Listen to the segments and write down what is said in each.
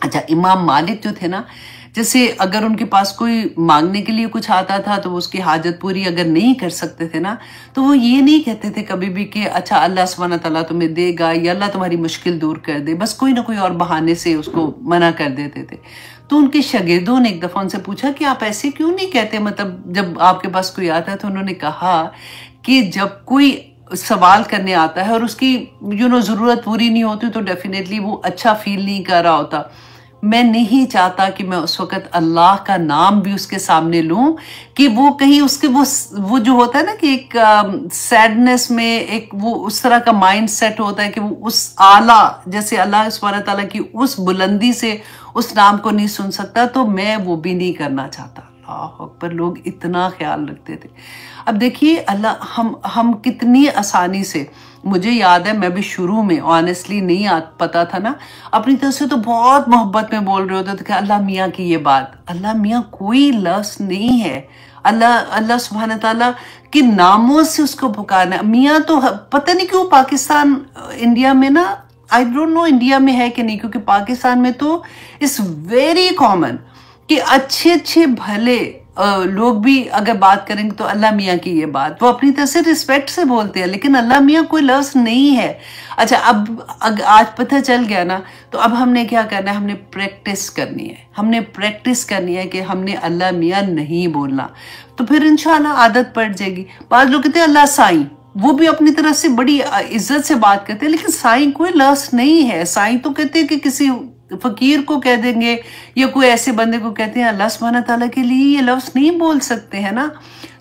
अच्छा, इमाम मालिक जो थे ना, जैसे अगर उनके पास कोई मांगने के लिए कुछ आता था तो वो उसकी हाजत पूरी अगर नहीं कर सकते थे ना, तो वो ये नहीं कहते थे कभी भी कि अच्छा अल्लाह सुब्हाना तआला तुम्हें देगा या अल्लाह तुम्हारी मुश्किल दूर कर दे, बस कोई ना कोई और बहाने से उसको मना कर देते थे। तो उनके शागिर्दों ने एक दफ़ा उनसे पूछा कि आप ऐसे क्यों नहीं कहते, मतलब जब आपके पास कोई आता है। तो उन्होंने कहा कि जब कोई सवाल करने आता है और उसकी ज़रूरत पूरी नहीं होती, तो डेफिनेटली वो अच्छा फील नहीं कर रहा होता। मैं नहीं चाहता कि मैं उस वक़्त अल्लाह का नाम भी उसके सामने लूँ कि वो कहीं उसके वो जो होता है ना कि एक सैडनेस में एक वो उस तरह का माइंड सेट होता है कि वो उस आला जैसे अल्लाह सुब्हानहू व तआला की उस बुलंदी से उस नाम को नहीं सुन सकता, तो मैं वो भी नहीं करना चाहता। अल्लाह अकबर, लोग इतना ख्याल रखते थे। अब देखिए अल्लाह हम कितनी आसानी से, मुझे याद है मैं भी शुरू में ऑनेस्टली नहीं पता था ना, अपनी तरफ से तो बहुत मोहब्बत में बोल रहे होते थे कि अल्लाह मियाँ की ये बात, अल्लाह मियाँ कोई लफ्ज़ नहीं है, अल्लाह सुब्हानहू तआला के नामों से उसको पुकारना। मियाँ तो पता नहीं क्यों पाकिस्तान इंडिया में ना, आई डोंट नो इंडिया में है कि नहीं, क्योंकि पाकिस्तान में तो इट्स वेरी कॉमन कि अच्छे अच्छे भले लोग भी अगर बात करेंगे तो अल्लाह मियाँ की ये बात वो अपनी तरफ से रिस्पेक्ट से बोलते हैं, लेकिन अल्लाह मियाँ कोई लफ्ज़ नहीं है। अच्छा, अब आज पता चल गया ना, तो अब हमने क्या करना है, हमने प्रैक्टिस करनी है, हमने प्रैक्टिस करनी है कि हमने अल्लाह मियाँ नहीं बोलना, तो फिर इंशाल्लाह आदत पड़ जाएगी। बाद लोग कहते हैं अल्लाह साईं, वो भी अपनी तरफ से बड़ी इज्जत से बात करते हैं, लेकिन साईं कोई लफ्ज़ नहीं है। साईं तो कहते हैं कि किसी फकीर को कह देंगे या कोई ऐसे बंदे को कहते हैं, अल्लाह सुब्हानहू व तआला के लिए ये लफ्ज़ नहीं बोल सकते हैं ना।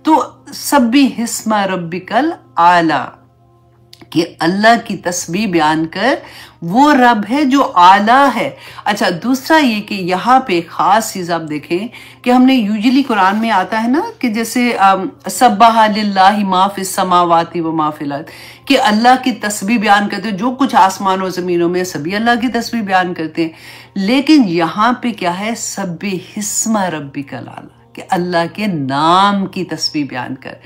तो सब्बी हिस्मा रब्बिकल आला, कि अल्लाह की तस्बीह बयान कर, वो रब है जो आला है। अच्छा, दूसरा ये कि यहाँ पे ख़ास चीज़ आप देखें कि हमने यूजुअली कुरान में आता है ना कि जैसे सब्बाहा लिल्लाहि मा फिस समावाति व मा फिल अर्द, कि अल्लाह की तस्बीह बयान करते हैं, जो कुछ आसमान और ज़मीनों में सभी अल्लाह की तस्बीह बयान करते हैं। लेकिन यहाँ पे क्या है, सब्बी हिस्मा रब्बिकल आला, कि अल्लाह के नाम की तस्बीह बयान कर।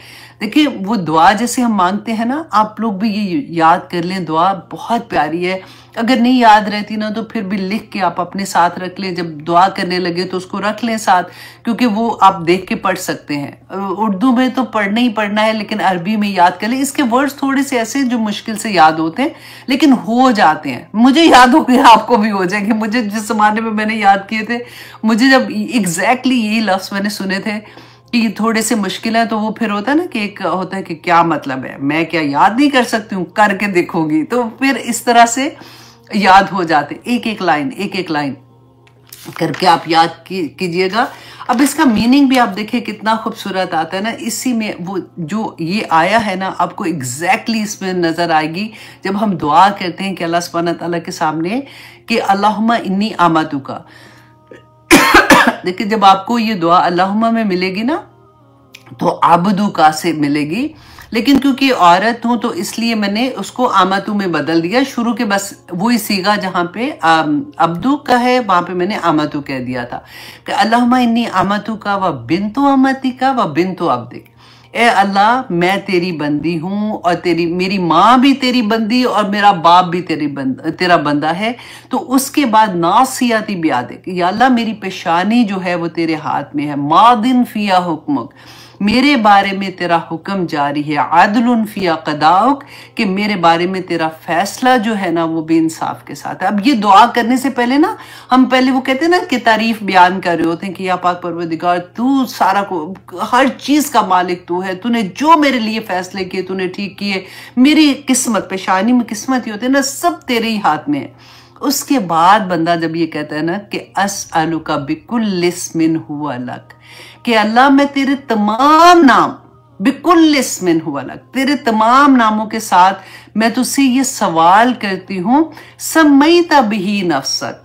देखिए वो दुआ जैसे हम मांगते हैं ना, आप लोग भी ये याद कर लें, दुआ बहुत प्यारी है। अगर नहीं याद रहती ना तो फिर भी लिख के आप अपने साथ रख लें, जब दुआ करने लगे तो उसको रख लें साथ, क्योंकि वो आप देख के पढ़ सकते हैं। उर्दू में तो पढ़ना ही पढ़ना है, लेकिन अरबी में याद कर लें। इसके वर्ड्स थोड़े से ऐसे जो मुश्किल से याद होते हैं, लेकिन हो जाते हैं। मुझे याद हो गया, आपको भी हो जाएंगे। मुझे जिस ज़माने में मैंने याद किए थे, मुझे जब एग्जैक्टली यही लफ्ज़ मैंने सुने थे कि ये थोड़े से मुश्किल है, तो वो फिर होता है ना कि एक होता है कि क्या मतलब है, मैं क्या याद नहीं कर सकती हूँ, करके देखूंगी, तो फिर इस तरह से याद हो जाते। एक एक लाइन करके आप याद कीजिएगा। अब इसका मीनिंग भी आप देखिए कितना खूबसूरत आता है ना। इसी में वो जो ये आया है ना, आपको एग्जैक्टली इसमें नज़र आएगी जब हम दुआ करते हैं कि अल्लाह सुब्हानहू व तआला के सामने कि अल्लाहुम्मा इन्नी आमतुका। देखिए जब आपको ये दुआ अल्लाहुम्मा में मिलेगी ना, तो आबदू का से मिलेगी, लेकिन क्योंकि औरत हूँ तो इसलिए मैंने उसको आमतू में बदल दिया। शुरू के बस वही सीगा जहाँ पे अब्दू का है, वहाँ पे मैंने आमतू कह दिया था कि अल्लाहुम्मा इन्नी आमतू का व बिन्तु अमती का व बिन्तु अब्दिक। ए अल्लाह, मैं तेरी बंदी हूँ और मेरी माँ भी तेरी बंदी और मेरा बाप भी तेरा बंदा है। तो उसके बाद नासियाती बियादिक, या अल्लाह मेरी पेशानी जो है वो तेरे हाथ में है। मादिन फिया हुक्मुक, मेरे बारे में तेरा हुक्म जारी है। आदलुन फिया क़दाउक, कि मेरे बारे में तेरा फैसला जो है ना वो भी इंसाफ के साथ है। अब ये दुआ करने से पहले ना, हम पहले वो कहते हैं ना कि तारीफ बयान कर रहे होते हैं कि या पाक परवरदिगार, तू सारा को हर चीज़ का मालिक तू है, तूने जो मेरे लिए फैसले किए तूने ठीक किए, मेरी किस्मत, पेशानी में किस्मत ही होती है ना, सब तेरे ही हाथ में है। उसके बाद बंदा जब ये कहता है ना कि अस्अलुका बिकुल्लि इस्मिन हुवा लक, कि अल्लाह मैं तेरे तमाम नाम, बिकुल्लि इस्मिन हुवा लक, तेरे तमाम नामों के साथ मैं तुझसे ये सवाल करती हूँ, सम्मैता बिही नफ्सक,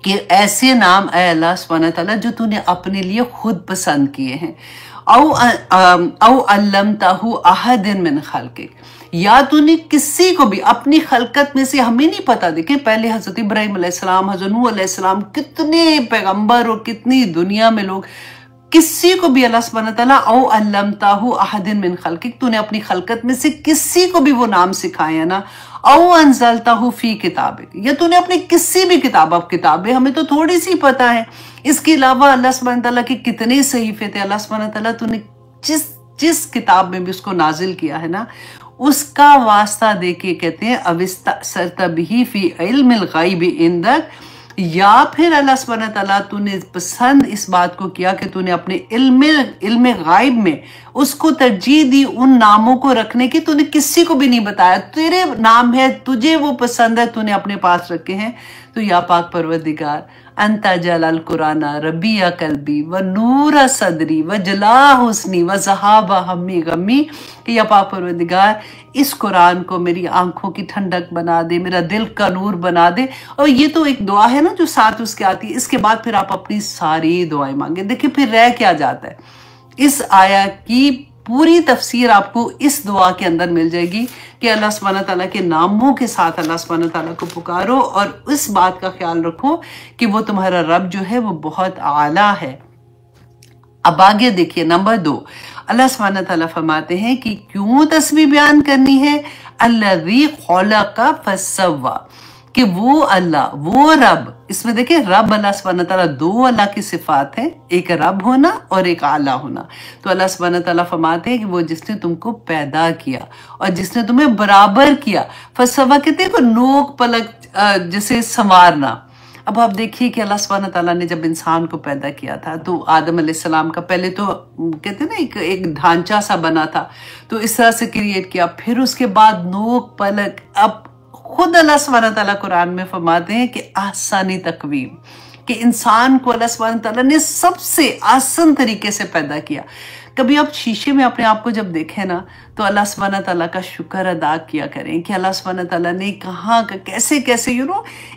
कि ऐसे नाम ऐ अल्लाह सुब्हानहू व तआला जो तूने अपने लिए खुद पसंद किए हैं। औ अल्लमतहु अहदिन मिन खल्किक, या तूने किसी को भी अपनी खलकत में से, हमें नहीं पता, देखें पहले हजरत इब्राहीम अलैहिस्सलाम, हजरत नूह अलैहिस्सलाम, कितने पैगंबर और कितनी दुनिया में लोग, किसी को भी अल्लाह सुब्हानहू व तआला औ अल्लमतहु अहदिन मिन खल्किक, तूने अपनी खलकत में से किसी को भी वो नाम सिखाए हैं ना, औ अनज़लतहु फी किताबिक, या तूने अपनी किसी भी किताब, अब किताबें हमें तो थोड़ी सी पता है, इसके अलावा अल्लाह सुब्हानहू तआला के कितने सहीफे थे, अल्लाह सुब्हानहू तआला तूने जिस जिस किताब में भी उसको नाजिल किया है ना, उसका वास्ता देके कहते हैं अविस्तअसरत बिही फी इल्मिल गैबि इंदक, या फिर अल्लाह सुब्हानहू तआला तूने पसंद इस बात को किया कि तूने अपने इल्म गायब में उसको तरजीह दी उन नामों को रखने की, तूने किसी को भी नहीं बताया, तेरे नाम है, तुझे वो पसंद है, तूने अपने पास रखे हैं। तो या पाक परवरदिगार अंता जलाल कुराना रबिया कल्बी व नूरा सदरी व जला हुस्नी व जहाबा हम्मी गमी, कि या पाक परवरदिगार इस कुरान को मेरी आंखों की ठंडक बना दे, मेरा दिल का नूर बना दे। और ये तो एक दुआ है ना जो साथ उसके आती है। इसके बाद फिर आप अपनी सारी दुआएं मांगे। देखिए फिर रह क्या जाता है। इस आया की पूरी तफसीर आपको इस दुआ के अंदर मिल जाएगी कि अल्लाह सुब्हानहू तआला के नामों के साथ अल्लाह सुब्हानहू तआला को पुकारो और इस बात का ख्याल रखो कि वो तुम्हारा रब जो है वो बहुत आला है। अब आगे देखिए नंबर 2, अल्लाह सुब्हानहू तआला फरमाते हैं कि क्यों तस्बीह बयान करनी है, अल्लज़ी खलक़ फसव्वा, कि वो अल्लाह, वो रब, इसमें देखिए रब अल्लाह सुब्हानहू तआला, 2 अल्लाह की सिफात है, एक रब होना और एक आला होना। तो अल्लाह सुब्हानहू तआला फरमाते हैं कि वो जिसने तुमको पैदा किया और जिसने तुम्हें बराबर किया, फसव्वा कहते हैं को नोक पलक जैसे संवारना। अब आप देखिए कि अल्लाह सुब्हानहू तआला ने जब इंसान को पैदा किया था तो आदम अलैहिस्सलाम का पहले तो कहते हैं ना एक ढांचा सा बना था, तो इस तरह से क्रिएट किया, फिर उसके बाद नोक पलक, अब खुद अल्लाह सुब्हानहू तआला कुरान में फरमाते हैं कि आसानी तकवीम, कि इंसान को अल्लाह सुब्हानहू तआला ने सबसे आसान तरीके से पैदा किया। कभी आप शीशे में अपने आप को जब देखें ना तो अल्लाह सुब्हानहू तआला का शुक्र अदा किया करें कि अल्लाह सुब्हानहू तआला ने कहाँ का कैसे कैसे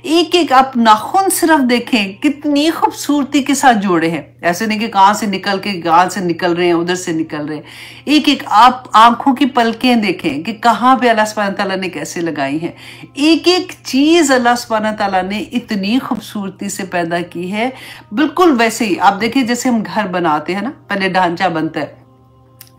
एक एक आप नाखून सिर्फ देखें कितनी खूबसूरती के साथ जोड़े हैं। ऐसे नहीं कि कहाँ से निकल के कहाँ से निकल रहे हैं, उधर से निकल रहे हैं। एक एक आप आंखों की पलकें देखें कि कहाँ पे अल्लाह सुब्हानहू तआला ने कैसे लगाई हैं। एक एक चीज अल्लाह सुब्हानहू तआला ने इतनी खूबसूरती से पैदा की है। बिल्कुल वैसे ही आप देखिए जैसे हम घर बनाते हैं ना, पहले ढांचा बनता है,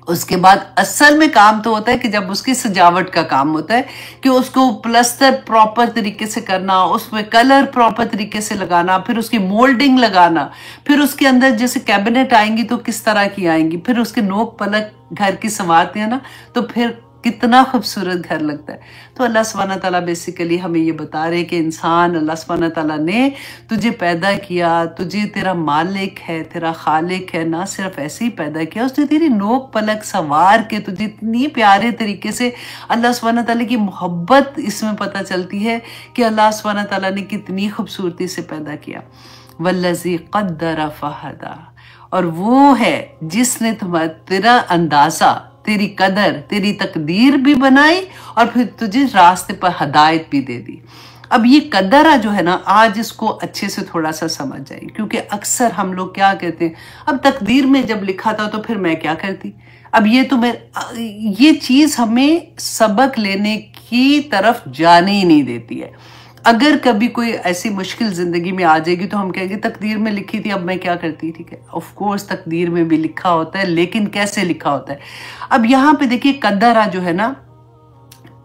उसके बाद असल में काम तो होता है कि जब उसकी सजावट का काम होता है कि उसको प्लस्तर प्रॉपर तरीके से करना, उसमें कलर प्रॉपर तरीके से लगाना, फिर उसकी मोल्डिंग लगाना, फिर उसके अंदर जैसे कैबिनेट आएंगी तो किस तरह की आएंगी, फिर उसके नोक पलक घर की संवारते हैं ना तो फिर कितना खूबसूरत घर लगता है। तो अल्लाह सुब्हानहू तआला बेसिकली हमें ये बता रहे कि इंसान, अल्लाह सुब्हानहू तआला ने तुझे पैदा किया, तुझे तेरा मालिक है, तेरा खालिक है, ना सिर्फ ऐसे ही पैदा किया, उसने तेरी नोक पलक संवार के तुझे इतनी प्यारे तरीके से, अल्लाह सुब्हानहू तआला की मोहब्बत इसमें पता चलती है कि अल्लाह सुब्हानहू तआला ने कितनी खूबसूरती से पैदा किया। वल्लज़ी क़द्दर फ़हदा, और वो है जिसने तुम्हारा तेरा अंदाजा, तेरी कदर, तेरी तकदीर भी बनाई और फिर तुझे रास्ते पर हदायत भी दे दी। अब ये कदरा जो है ना, आज इसको अच्छे से थोड़ा सा समझ जाए, क्योंकि अक्सर हम लोग क्या कहते हैं, अब तकदीर में जब लिखा था तो फिर मैं क्या करती। अब ये चीज हमें सबक लेने की तरफ जाने ही नहीं देती है। अगर कभी कोई ऐसी मुश्किल जिंदगी में आ जाएगी तो हम कहेंगे तकदीर में लिखी थी, अब मैं क्या करती। ठीक है, ऑफ कोर्स तकदीर में भी लिखा होता है, लेकिन कैसे लिखा होता है। अब यहाँ पे देखिए कदरा जो है ना,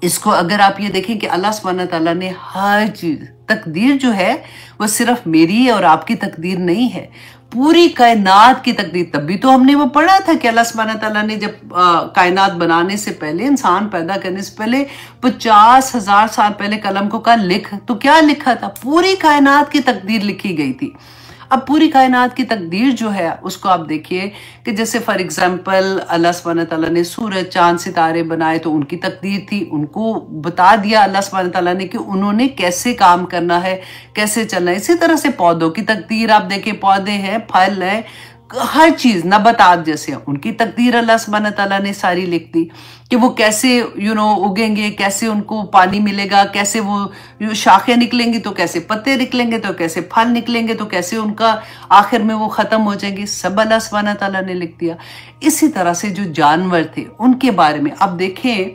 इसको अगर आप ये देखें कि अल्लाह सुब्हानहू तआला ने हर चीज, तकदीर जो है वो सिर्फ मेरी और आपकी तकदीर नहीं है, पूरी कायनात की तकदीर। तभी तो हमने वो पढ़ा था कि अल्लाह सुब्हानहू तआला ने जब कायनात बनाने से पहले, इंसान पैदा करने से पहले 50,000 साल पहले कलम को कहा लिख, तो क्या लिखा था, पूरी कायनात की तकदीर लिखी गई थी। अब पूरी कायनात की तकदीर जो है उसको आप देखिए कि जैसे फॉर एग्जांपल अल्लाह सुब्हानहू तआला ने सूरज, चांद, सितारे बनाए तो उनकी तकदीर थी, उनको बता दिया अल्लाह सुब्हानहू तआला ने कि उन्होंने कैसे काम करना है, कैसे चलना है। इसी तरह से पौधों की तकदीर आप देखिए, पौधे हैं, फल है, हर चीज, नबातात जैसे उनकी तकदीर अल्लाह सुब्हानहू तआला ने सारी लिख दी कि वो कैसे उगेंगे, कैसे उनको पानी मिलेगा, कैसे वो शाखें निकलेंगी तो कैसे पत्ते निकलेंगे, तो कैसे फल निकलेंगे, तो कैसे उनका आखिर में वो खत्म हो जाएंगे, सब अल्लाह सुब्हानहू तआला ने लिख दिया। इसी तरह से जो जानवर थे उनके बारे में अब देखें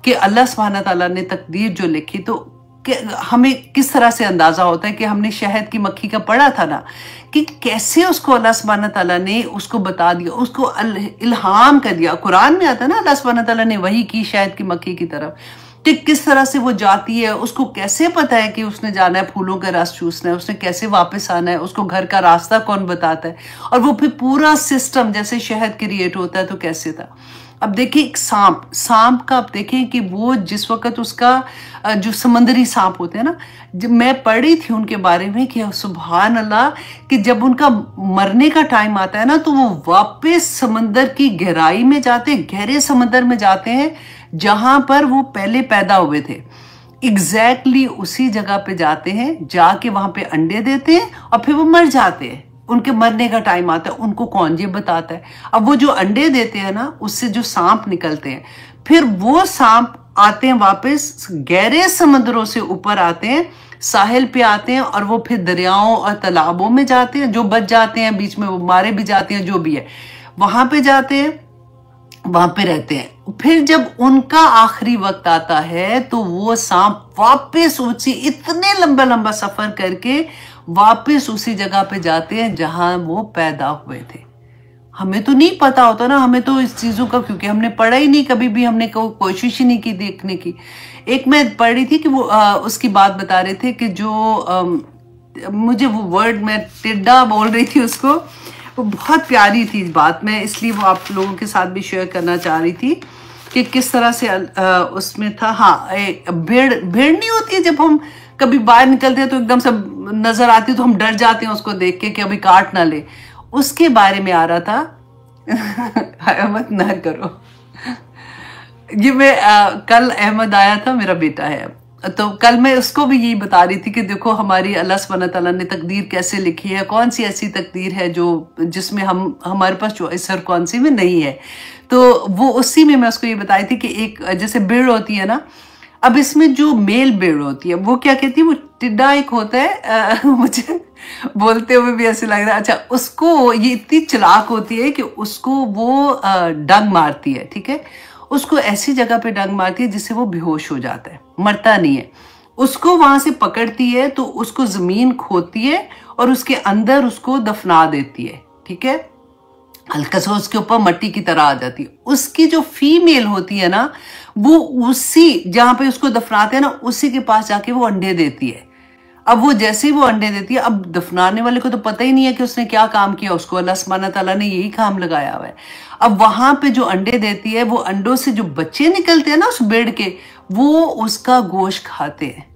कि अल्लाह सुब्हानहू तआला ने तकदीर जो लिखी, तो हमें किस तरह से अंदाजा होता है कि हमने शहद की मक्खी का पढ़ा था ना, कि कैसे उसको अल्लाह सुब्हानहू तआला ने उसको बता दिया, उसको इल्हाम कर दिया। कुरान में आता है ना, अल्लाह सुब्हानहू तआला ने वही की शहद की मक्खी की तरफ, टिक किस तरह से वो जाती है, उसको कैसे पता है कि उसने जाना है फूलों का रस चूसना है, उसने कैसे वापस आना है, उसको घर का रास्ता कौन बताता है, और वो फिर पूरा सिस्टम जैसे शहद क्रिएट होता है तो कैसे था। अब देखिए एक सांप का आप देखें कि वो जिस वक्त उसका जो समंदरी सांप होते हैं ना, जब मैं पढ़ी थी उनके बारे में कि सुभान अल्लाह, कि जब उनका मरने का टाइम आता है ना तो वो वापस समंदर की गहराई में जाते हैं, गहरे समंदर में जाते हैं जहां पर वो पहले पैदा हुए थे, एग्जैक्टली उसी जगह पे जाते हैं, जाके वहां पे अंडे देते हैं और फिर वो मर जाते हैं। उनके मरने का टाइम आता है, उनको कौन ये बताता है। अब वो जो अंडे देते हैं ना, उससे जो सांप निकलते हैं, फिर वो सांप आते हैं वापस गहरे समुद्रों से ऊपर आते हैं, साहिल पे आते हैं, और वो फिर दरियाओं और तालाबों में जाते हैं, जो बच जाते हैं, बीच में वो मारे भी जाते हैं, जो भी है वहां पे जाते हैं, वहां पे रहते हैं। फिर जब उनका आखिरी वक्त आता है तो वो सांप वापस उसी इतने लंबा लंबा सफर करके वापस उसी जगह पे जाते हैं जहां वो पैदा हुए थे। हमें तो नहीं पता होता ना, हमें तो इस चीजों का, क्योंकि हमने पढ़ा ही नहीं, कभी भी हमने कोशिश ही नहीं की देखने की। एक मैं पढ़ी थी कि वो उसकी बात बता रहे थे कि जो मुझे वो वर्ड, मैं टिड्डा बोल रही थी उसको, वो बहुत प्यारी थी बात, मैं इसलिए वो आप लोगों के साथ भी शेयर करना चाह रही थी कि किस तरह से उसमें था। हाँ, भेड़ नहीं होती है, जब हम कभी बाहर निकलते हैं तो एकदम से नजर आती है तो हम डर जाते हैं उसको देख के कि अभी काट ना ले, उसके बारे में आ रहा था। अहमद ना करो, ये मैं कल अहमद आया था, मेरा बेटा है, तो कल मैं उसको भी यही बता रही थी कि देखो हमारी अल्लाह सुब्हानहू तआला ने तकदीर कैसे लिखी है, कौन सी ऐसी तकदीर है जो जिसमें हमारे पास चॉइस और कौन सी में नहीं है। तो वो उसी में मैं उसको ये बताई थी कि एक जैसे भेड़ होती है ना, अब इसमें जो मेल भेड़ होती है वो क्या कहती है, वो टिड्डा एक होता है, मुझे बोलते हुए भी ऐसे लग रहा है। अच्छा, उसको ये इतनी चालाक होती है कि उसको वो डंग मारती है, ठीक है, उसको ऐसी जगह पे डंग मारती है जिससे वो बेहोश हो जाता है, मरता नहीं है। उसको वहां से पकड़ती है तो उसको जमीन खोदती है और उसके अंदर उसको दफना देती है, ठीक है, हल्का सा उसके ऊपर मट्टी की तरह आ जाती है। उसकी जो फीमेल होती है ना, वो उसी जहां पे उसको दफनाते हैं ना, उसी के पास जाके वो अंडे देती है। अब वो जैसे ही वो अंडे देती है, अब दफनाने वाले को तो पता ही नहीं है कि उसने क्या काम किया, उसको अल्लाह सुब्हानहू तआला ने यही काम लगाया हुआ है। अब वहां पे जो अंडे देती है, वो अंडों से जो बच्चे निकलते हैं ना उस भेड़ के, वो उसका गोश्त खाते हैं।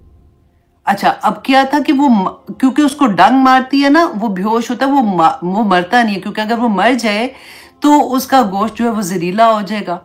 अच्छा, अब क्या था कि वो क्योंकि उसको डंग मारती है ना, वो बेहोश होता है, वो मरता नहीं है, क्योंकि अगर वो मर जाए तो उसका गोश्त जो है वो जहरीला हो जाएगा,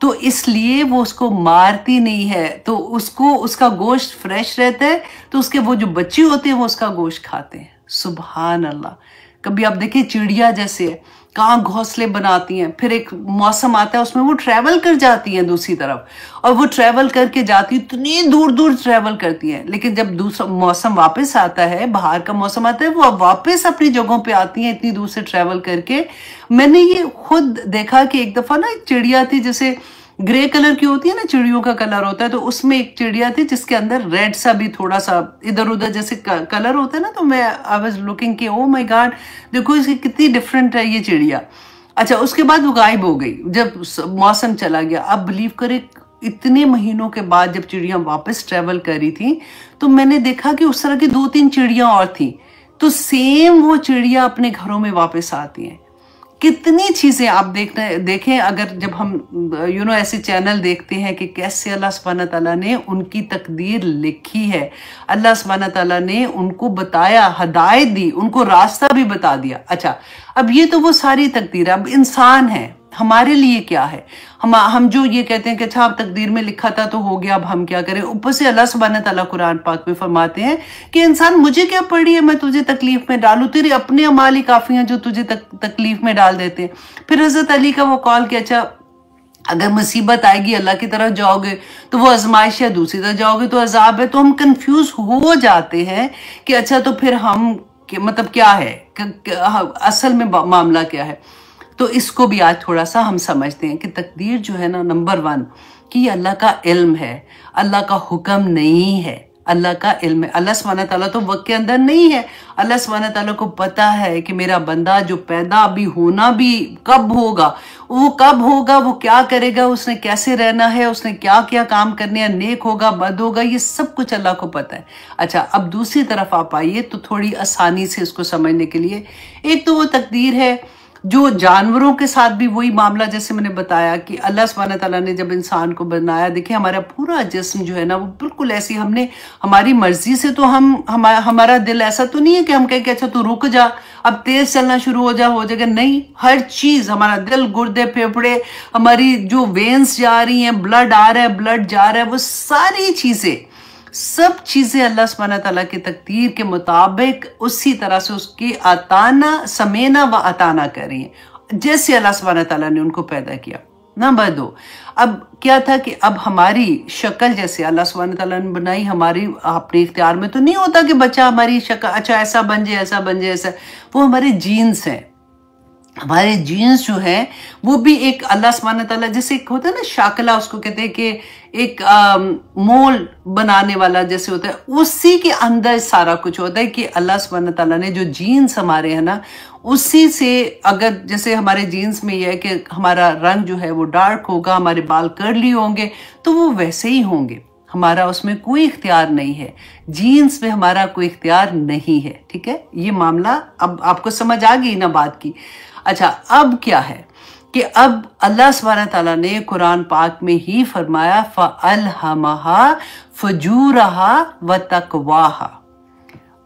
तो इसलिए वो उसको मारती नहीं है, तो उसको उसका गोश्त फ्रेश रहता है, तो उसके वो जो बच्चे होते हैं वो उसका गोश्त खाते हैं। सुभान अल्लाह। कभी आप देखिए चिड़िया जैसे है, कहाँ घोंसले बनाती हैं, फिर एक मौसम आता है उसमें वो ट्रैवल कर जाती हैं दूसरी तरफ, और वो ट्रैवल करके जाती है, इतनी दूर दूर ट्रैवल करती हैं, लेकिन जब दूसरा मौसम वापस आता है, बाहर का मौसम आता है, वो वापस अपनी जगहों पे आती हैं इतनी दूर से ट्रैवल करके। मैंने ये खुद देखा कि एक दफा ना एक चिड़िया थी, जैसे ग्रे कलर की होती है ना, चिड़ियों का कलर होता है, तो उसमें एक चिड़िया थी जिसके अंदर रेड सा भी थोड़ा सा इधर उधर जैसे कलर होता है ना, तो मैं आई वाज लुकिंग कि ओ माय गॉड, देखो इसकी कितनी डिफरेंट है ये चिड़िया। अच्छा, उसके बाद वो गायब हो गई जब मौसम चला गया। अब बिलीव करे, इतने महीनों के बाद जब चिड़िया वापस ट्रेवल करी थी, तो मैंने देखा कि उस तरह की 2-3 चिड़िया और थी, तो सेम वो चिड़िया अपने घरों में वापस आती हैं। कितनी चीजें आप देखें, अगर जब हम ऐसे चैनल देखते हैं कि कैसे अल्लाह सुब्हानहू तआला ने उनकी तकदीर लिखी है, अल्लाह सुब्हानहू तआला ने उनको बताया, हिदायत दी, उनको रास्ता भी बता दिया। अच्छा, अब ये तो वो सारी तकदीर है, अब इंसान है, हमारे लिए क्या है, हम जो ये कहते हैं कि अच्छा अब तकदीर में लिखा था तो हो गया, अब हम क्या करें। ऊपर से अल्लाह सुब्हानहू तआला कुरान पाक में फरमाते हैं कि इंसान मुझे क्या पड़ी है मैं तुझे तकलीफ में डालूं, तेरे अपने अमाल ही काफी हैं जो तुझे तकलीफ में डाल देते हैं। फिर हजरत अली का वो कॉल कि अच्छा अगर मुसीबत आएगी अल्लाह की तरफ जाओगे तो वो आजमाइश है, दूसरी तरफ जाओगे तो अजाब है। तो हम कंफ्यूज हो जाते हैं कि अच्छा तो फिर हम मतलब क्या है, असल में मामला क्या है। तो इसको भी आज थोड़ा सा हम समझते हैं कि तकदीर जो है ना, नंबर 1 कि अल्लाह का इल्म है, अल्लाह का हुक्म नहीं है। अल्लाह का इल्म है। अल्लाह सुब्हानहू तआला तो वक्त के अंदर नहीं है। अल्लाह सुब्हानहू तआला को पता है कि मेरा बंदा जो पैदा भी होना भी कब होगा, वो कब होगा, वो क्या करेगा, उसने कैसे रहना है, उसने क्या क्या काम करने हैं, नेक होगा बद होगा, ये सब कुछ अल्लाह को पता है। अच्छा, अब दूसरी तरफ आप आइए तो थोड़ी आसानी से इसको समझने के लिए, एक तो वो तकदीर है जो जानवरों के साथ भी वही मामला, जैसे मैंने बताया कि अल्लाह सुब्हानहू तआला ने जब इंसान को बनाया, देखिए हमारा पूरा जिस्म जो है ना वो बिल्कुल ऐसी, हमने हमारी मर्जी से तो हमारा दिल ऐसा तो नहीं है कि हम कहें कि अच्छा तू रुक जा, अब तेज चलना शुरू हो जाएगा, नहीं। हर चीज, हमारा दिल, गुर्दे, फेफड़े, हमारी जो वेन्स जा रही हैं, ब्लड आ रहा है, ब्लड जा रहा है, वो सारी चीजें, सब चीजें अल्लाह सुब्हानहू तआला की तकदीर के मुताबिक उसी तरह से उसकी अताना समेना व अताना कर रही है, जैसे अल्लाह सुब्हानहू तआला ने उनको पैदा किया। नंबर 2, अब क्या था कि अब हमारी शक्ल जैसे अल्लाह सुब्हानहू तआला ने बनाई, हमारी अपने इख्तियार में तो नहीं होता कि बच्चा हमारी शक्ल अच्छा ऐसा बन जाए, ऐसा बन जाए, ऐसा, वो हमारे जीन्स हैं। हमारे जीन्स जो है वो भी एक अल्लाह सुब्हानहू तआला, जैसे एक होता है ना शाकला, उसको कहते हैं कि एक मोल बनाने वाला जैसे होता है, उसी के अंदर सारा कुछ होता है कि अल्लाह सुब्हानहू तआला ने जो जीन्स हमारे हैं ना, उसी से, अगर जैसे हमारे जीन्स में यह है कि हमारा रंग जो है वो डार्क होगा, हमारे बाल कर्ली होंगे, तो वो वैसे ही होंगे, हमारा उसमें कोई इख्तियार नहीं है, जीन्स में हमारा कोई इख्तियार नहीं है। ठीक है, ये मामला अब आपको समझ आ गई ना बात की। अच्छा, अब क्या है कि अब अल्लाह सुब्हानहू तआला ने कुरान पाक में ही फरमाया फ़अल्हमहा फजूरहा व तक़वाहा,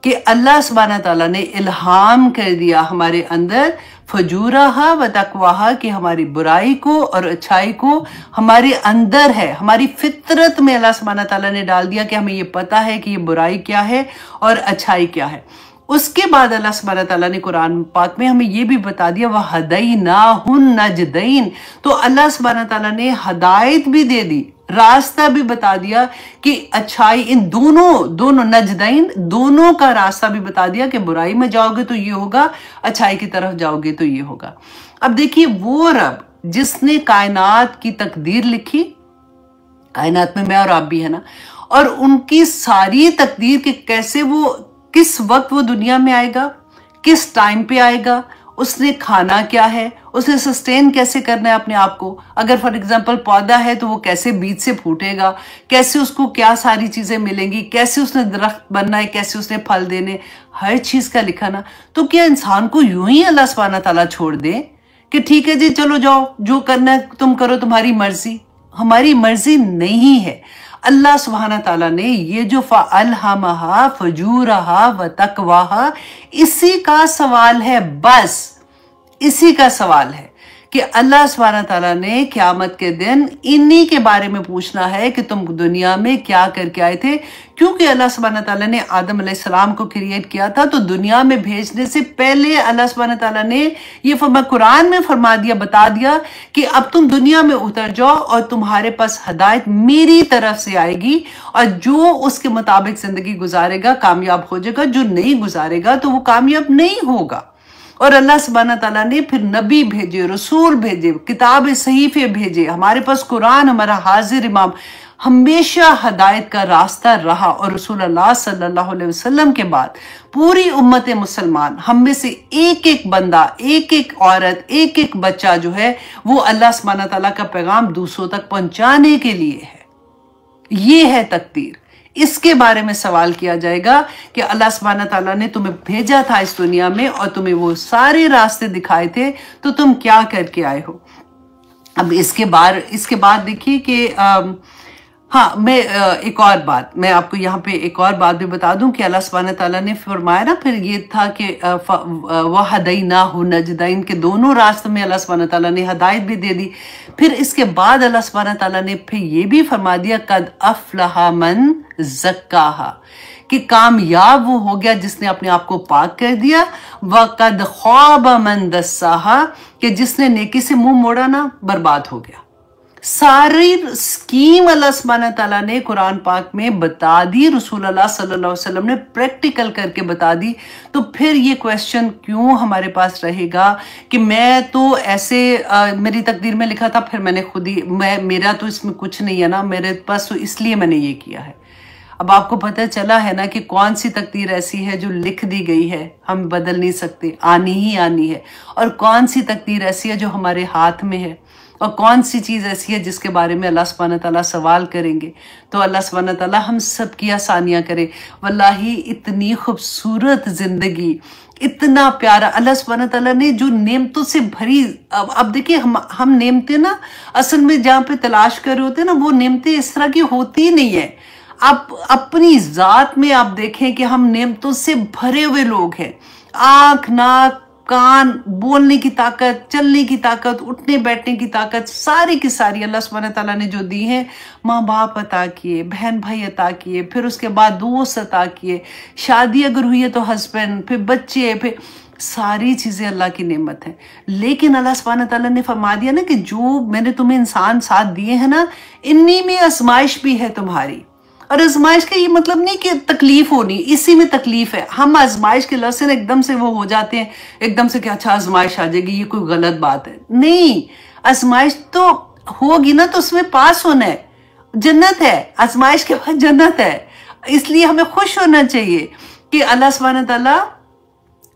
कि अल्लाह सुब्हानहू तआला ने इल्हाम कर दिया हमारे अंदर फजूरहा व तक़वाहा, कि हमारी बुराई को और अच्छाई को हमारे अंदर है, हमारी फितरत में अल्लाह सुब्हानहू तआला ने डाल दिया कि हमें ये पता है कि ये बुराई क्या है और अच्छाई क्या है। उसके बाद अल्लाह सुब्हानहू तआला ने कुरान पाक में हमें ये भी बता दिया वह हदैनाहुन नजदैन, तो अल्लाह सुब्हानहू तआला ने हदायत भी दे दी, रास्ता भी बता दिया कि अच्छाई, इन दोनों नजदैन, दोनों का रास्ता भी बता दिया कि बुराई में जाओगे तो ये होगा, अच्छाई की तरफ जाओगे तो ये होगा। अब देखिए, वो रब जिसने कायनात की तकदीर लिखी, कायनात में मैं और आप भी है ना, और उनकी सारी तकदीर के कैसे वो, किस वक्त वो दुनिया में आएगा, किस टाइम पे आएगा, उसने खाना क्या है, उसने सस्टेन कैसे करना है अपने आप को, अगर फॉर एग्जांपल पौधा है तो वो कैसे बीज से फूटेगा, कैसे उसको क्या सारी चीजें मिलेंगी, कैसे उसने दरख्त बनना है, कैसे उसने फल देने, हर चीज का लिखा ना। तो क्या इंसान को यूं ही अल्लाह सुब्हानहू तआला छोड़ दे कि ठीक है जी चलो जाओ, जो करना है तुम करो, तुम्हारी मर्जी? हमारी मर्जी नहीं है। अल्लाह सुब्हानहू तआला ने ये जो फ़अल्हमहा फजूरहा व तक़वाहा, इसी का सवाल है, बस इसी का सवाल है कि अल्लाह सुब्हानहू तआला ने क़यामत के दिन इन्हीं के बारे में पूछना है कि तुम दुनिया में क्या करके आए थे। क्योंकि अल्लाह सुब्हानहू तआला ने आदम अलैहिस्सलाम को क्रिएट किया था, तो दुनिया में भेजने से पहले अल्लाह सुब्हानहू तआला ने ये कुरान में फरमा दिया, बता दिया कि अब तुम दुनिया में उतर जाओ और तुम्हारे पास हदायत मेरी तरफ से आएगी, और जो उसके मुताबिक जिंदगी गुजारेगा कामयाब हो जाएगा, जो नहीं गुजारेगा तो वो कामयाब नहीं होगा। और अल्लाह सुब्हानहू तआला ने फिर नबी भेजे, रसूल भेजे, किताब सहीफे भेजे, हमारे पास कुरान हमारा हाजिर इमाम हमेशा हदायत का रास्ता रहा। और रसूल अल्लाह सल्लल्लाहु अलैहि वसल्लम के बाद पूरी उम्मत मुसलमान, हम में से एक एक बंदा, एक एक औरत, एक एक बच्चा जो है वो अल्लाह सुब्हानहू तआला का पैगाम दूसरों तक पहुंचाने के लिए है। ये है तकदीर। इसके बारे में सवाल किया जाएगा कि अल्लाह सुब्हानहू तआला ने तुम्हें भेजा था इस दुनिया में और तुम्हें वो सारे रास्ते दिखाए थे, तो तुम क्या करके आए हो। अब इसके बाद देखिए कि हाँ, मैं एक और बात मैं आपको यहाँ पे एक और बात भी बता दूं कि अल्लाह सुब्हानहू तआला ने फरमाया ना, फिर ये था कि वह हदैनाहु नजदैन, के दोनों रास्तों में अल्लाह सुब्हानहू तआला ने हदायत भी दे दी। फिर इसके बाद अल्लाह सुब्हानहू तआला ने फिर ये भी फरमा दिया कद अफलहा मन ज़क्काहा, कि कामयाब वो हो गया जिसने अपने आप को पाक कर दिया, व कद ख़ाब मन दस्साहा, कि जिसने नेकी से मुंह मोड़ा ना, बर्बाद हो गया। सारी स्कीम अल्लाह सुब्हानहू तआला ने कुरान पाक में बता दी, रसूल अल्लाह सल्लल्लाहु अलैहि वसल्लम ने प्रैक्टिकल करके बता दी। तो फिर ये क्वेश्चन क्यों हमारे पास रहेगा कि मैं तो ऐसे मेरी तकदीर में लिखा था, फिर मैंने खुद ही, मेरा तो इसमें कुछ नहीं है ना, मेरे पास तो इसलिए मैंने ये किया है। अब आपको पता चला है ना कि कौन सी तकदीर ऐसी है जो लिख दी गई है, हम बदल नहीं सकते, आनी ही आनी है, और कौन सी तकदीर ऐसी है जो हमारे हाथ में है, और कौन सी चीज़ ऐसी है जिसके बारे में अल्लाह सुब्हानहू तआला सवाल करेंगे। तो अल्लाह सुब्हानहू तआला हम सब की आसानियाँ करे। वल्लाही इतनी खूबसूरत ज़िंदगी, इतना प्यारा अल्लाह सुब्हानहू तआला ने जो नेमतों से भरी। अब देखिए हम नेमतें ना असल में जहाँ पे तलाश कर रहे होते हैं ना, वो नेमतें इस तरह की होती नहीं है। आप अपनी ज़ात में आप देखें कि हम नेमतों से भरे हुए लोग हैं। आँख, नाक, कान, बोलने की ताकत, चलने की ताकत, उठने बैठने की ताकत, सारी की सारी अल्लाह सुब्हानहू तआला ने जो दी है। माँ बाप अता किए, बहन भाई अता किए, फिर उसके बाद दोस्त अता किए, शादी अगर हुई है तो हस्बैंड, फिर बच्चे, फिर सारी चीज़ें अल्लाह की नेमत है। लेकिन अल्लाह सुब्हानहू तआला ने फरमा दिया ना कि जो मैंने तुम्हें इंसान साथ दिए हैं ना, इन्हीं में आजमाइश भी है तुम्हारी। और आजमाइश का ये मतलब नहीं कि तकलीफ होनी, इसी में तकलीफ है। हम आजमाइश के लफ्ज़ से एकदम से वो हो जाते हैं, एकदम से कि अच्छा आजमाइश आ जाएगी, ये कोई गलत बात है। नहीं, आजमाइश तो होगी ना, तो उसमें पास होना है। जन्नत है, आजमाइश के बाद जन्नत है। इसलिए हमें खुश होना चाहिए कि अल्लाह सुब्हानहू तआला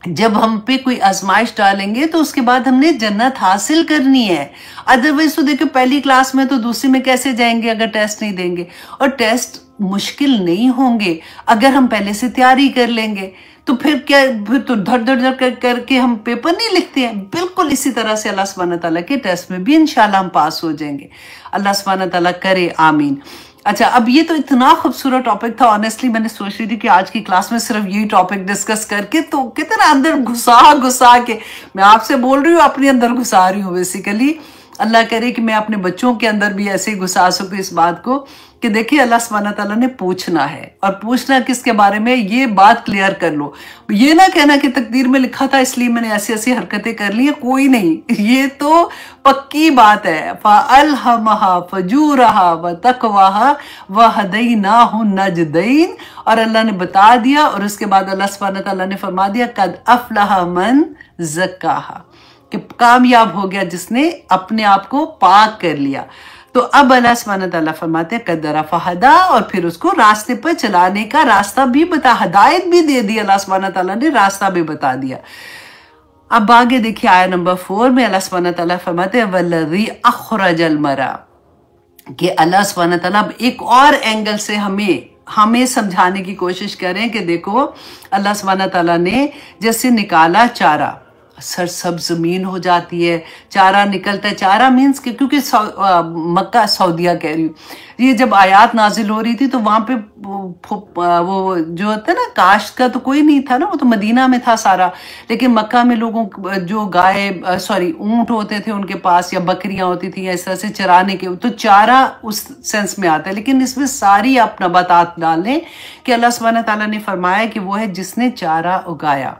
जब हम पे कोई आजमाइश डालेंगे तो उसके बाद हमने जन्नत हासिल करनी है। अदरवाइज तो देखो पहली क्लास में तो दूसरी में कैसे जाएंगे अगर टेस्ट नहीं देंगे। और टेस्ट मुश्किल नहीं होंगे अगर हम पहले से तैयारी कर लेंगे। तो फिर क्या, फिर तो धड़ धड़ धड़ करके हम पेपर नहीं लिखते हैं। बिल्कुल इसी तरह से अल्लाह सुब्हानहू तआला के टेस्ट में भी इंशाल्लाह हम पास हो जाएंगे। अल्लाह सुब्हानहू तआला करे, आमीन। अच्छा, अब ये तो इतना खूबसूरत टॉपिक था। ऑनेस्टली मैंने सोच रही थी कि आज की क्लास में सिर्फ यही टॉपिक डिस्कस करके तो कितना अंदर घुसा के मैं आपसे बोल रही हूँ, अपने अंदर घुसा रही हूँ बेसिकली। अल्लाह करे कि मैं अपने बच्चों के अंदर भी ऐसे ही घुसा सकूँ इस बात को कि देखिए अल्लाह सुब्हानहू तआला ने पूछना है, और पूछना किसके बारे में, ये बात क्लियर कर लो। ये ना कहना कि तकदीर में लिखा था इसलिए मैंने ऐसी ऐसी हरकतें कर ली है, कोई नहीं। ये तो पक्की बात है। फ़अल्हमहा फ़जूरहा व तक़वाहा व हदैनाहु नजदैन। और अल्लाह ने बता दिया, और उसके बाद अल्लाह सुब्हानहू तआला ने फरमा दिया कद अफ़लह मन ज़क्काहा, कि कामयाब हो गया जिसने अपने आप को पाक कर लिया। तो अब अल्लाह सुब्हानहू तआला फरमाते हैं कदरा फहदा, और फिर उसको रास्ते पर चलाने का रास्ता भी बता, हदायत भी दे दी। अल्लाह सुब्हानहू तआला ने रास्ता भी बता दिया। अब आगे देखिए आया नंबर 4 में अल्लाह सुब्हानहू तआला फरमाते हैं वल्लज़ी अख़रजल मरा, कि अल्लाह सुब्हानहू तआला अब एक और एंगल से हमें समझाने की कोशिश करें कि देखो अल्लाह सुब्हानहू तआला ने जैसे निकाला चारा, सरसब्ज जमीन हो जाती है, चारा निकलता है। चारा मीन्स क्योंकि मक्का, सऊदिया कह रही हूँ, ये जब आयात नाजिल हो रही थी तो वहाँ पे वो जो होता है ना काश्त का तो कोई नहीं था ना, वो तो मदीना में था सारा। लेकिन मक्का में लोगों जो गाय ऊंट होते थे उनके पास, या बकरियां होती थी, या इस तरह से चराने के, तो चारा उस सेंस में आता है। लेकिन इसमें सारी आप नबातात डाल लें कि अल्लाह सुब्हानहू तआला ने फरमाया कि वो है जिसने चारा उगाया,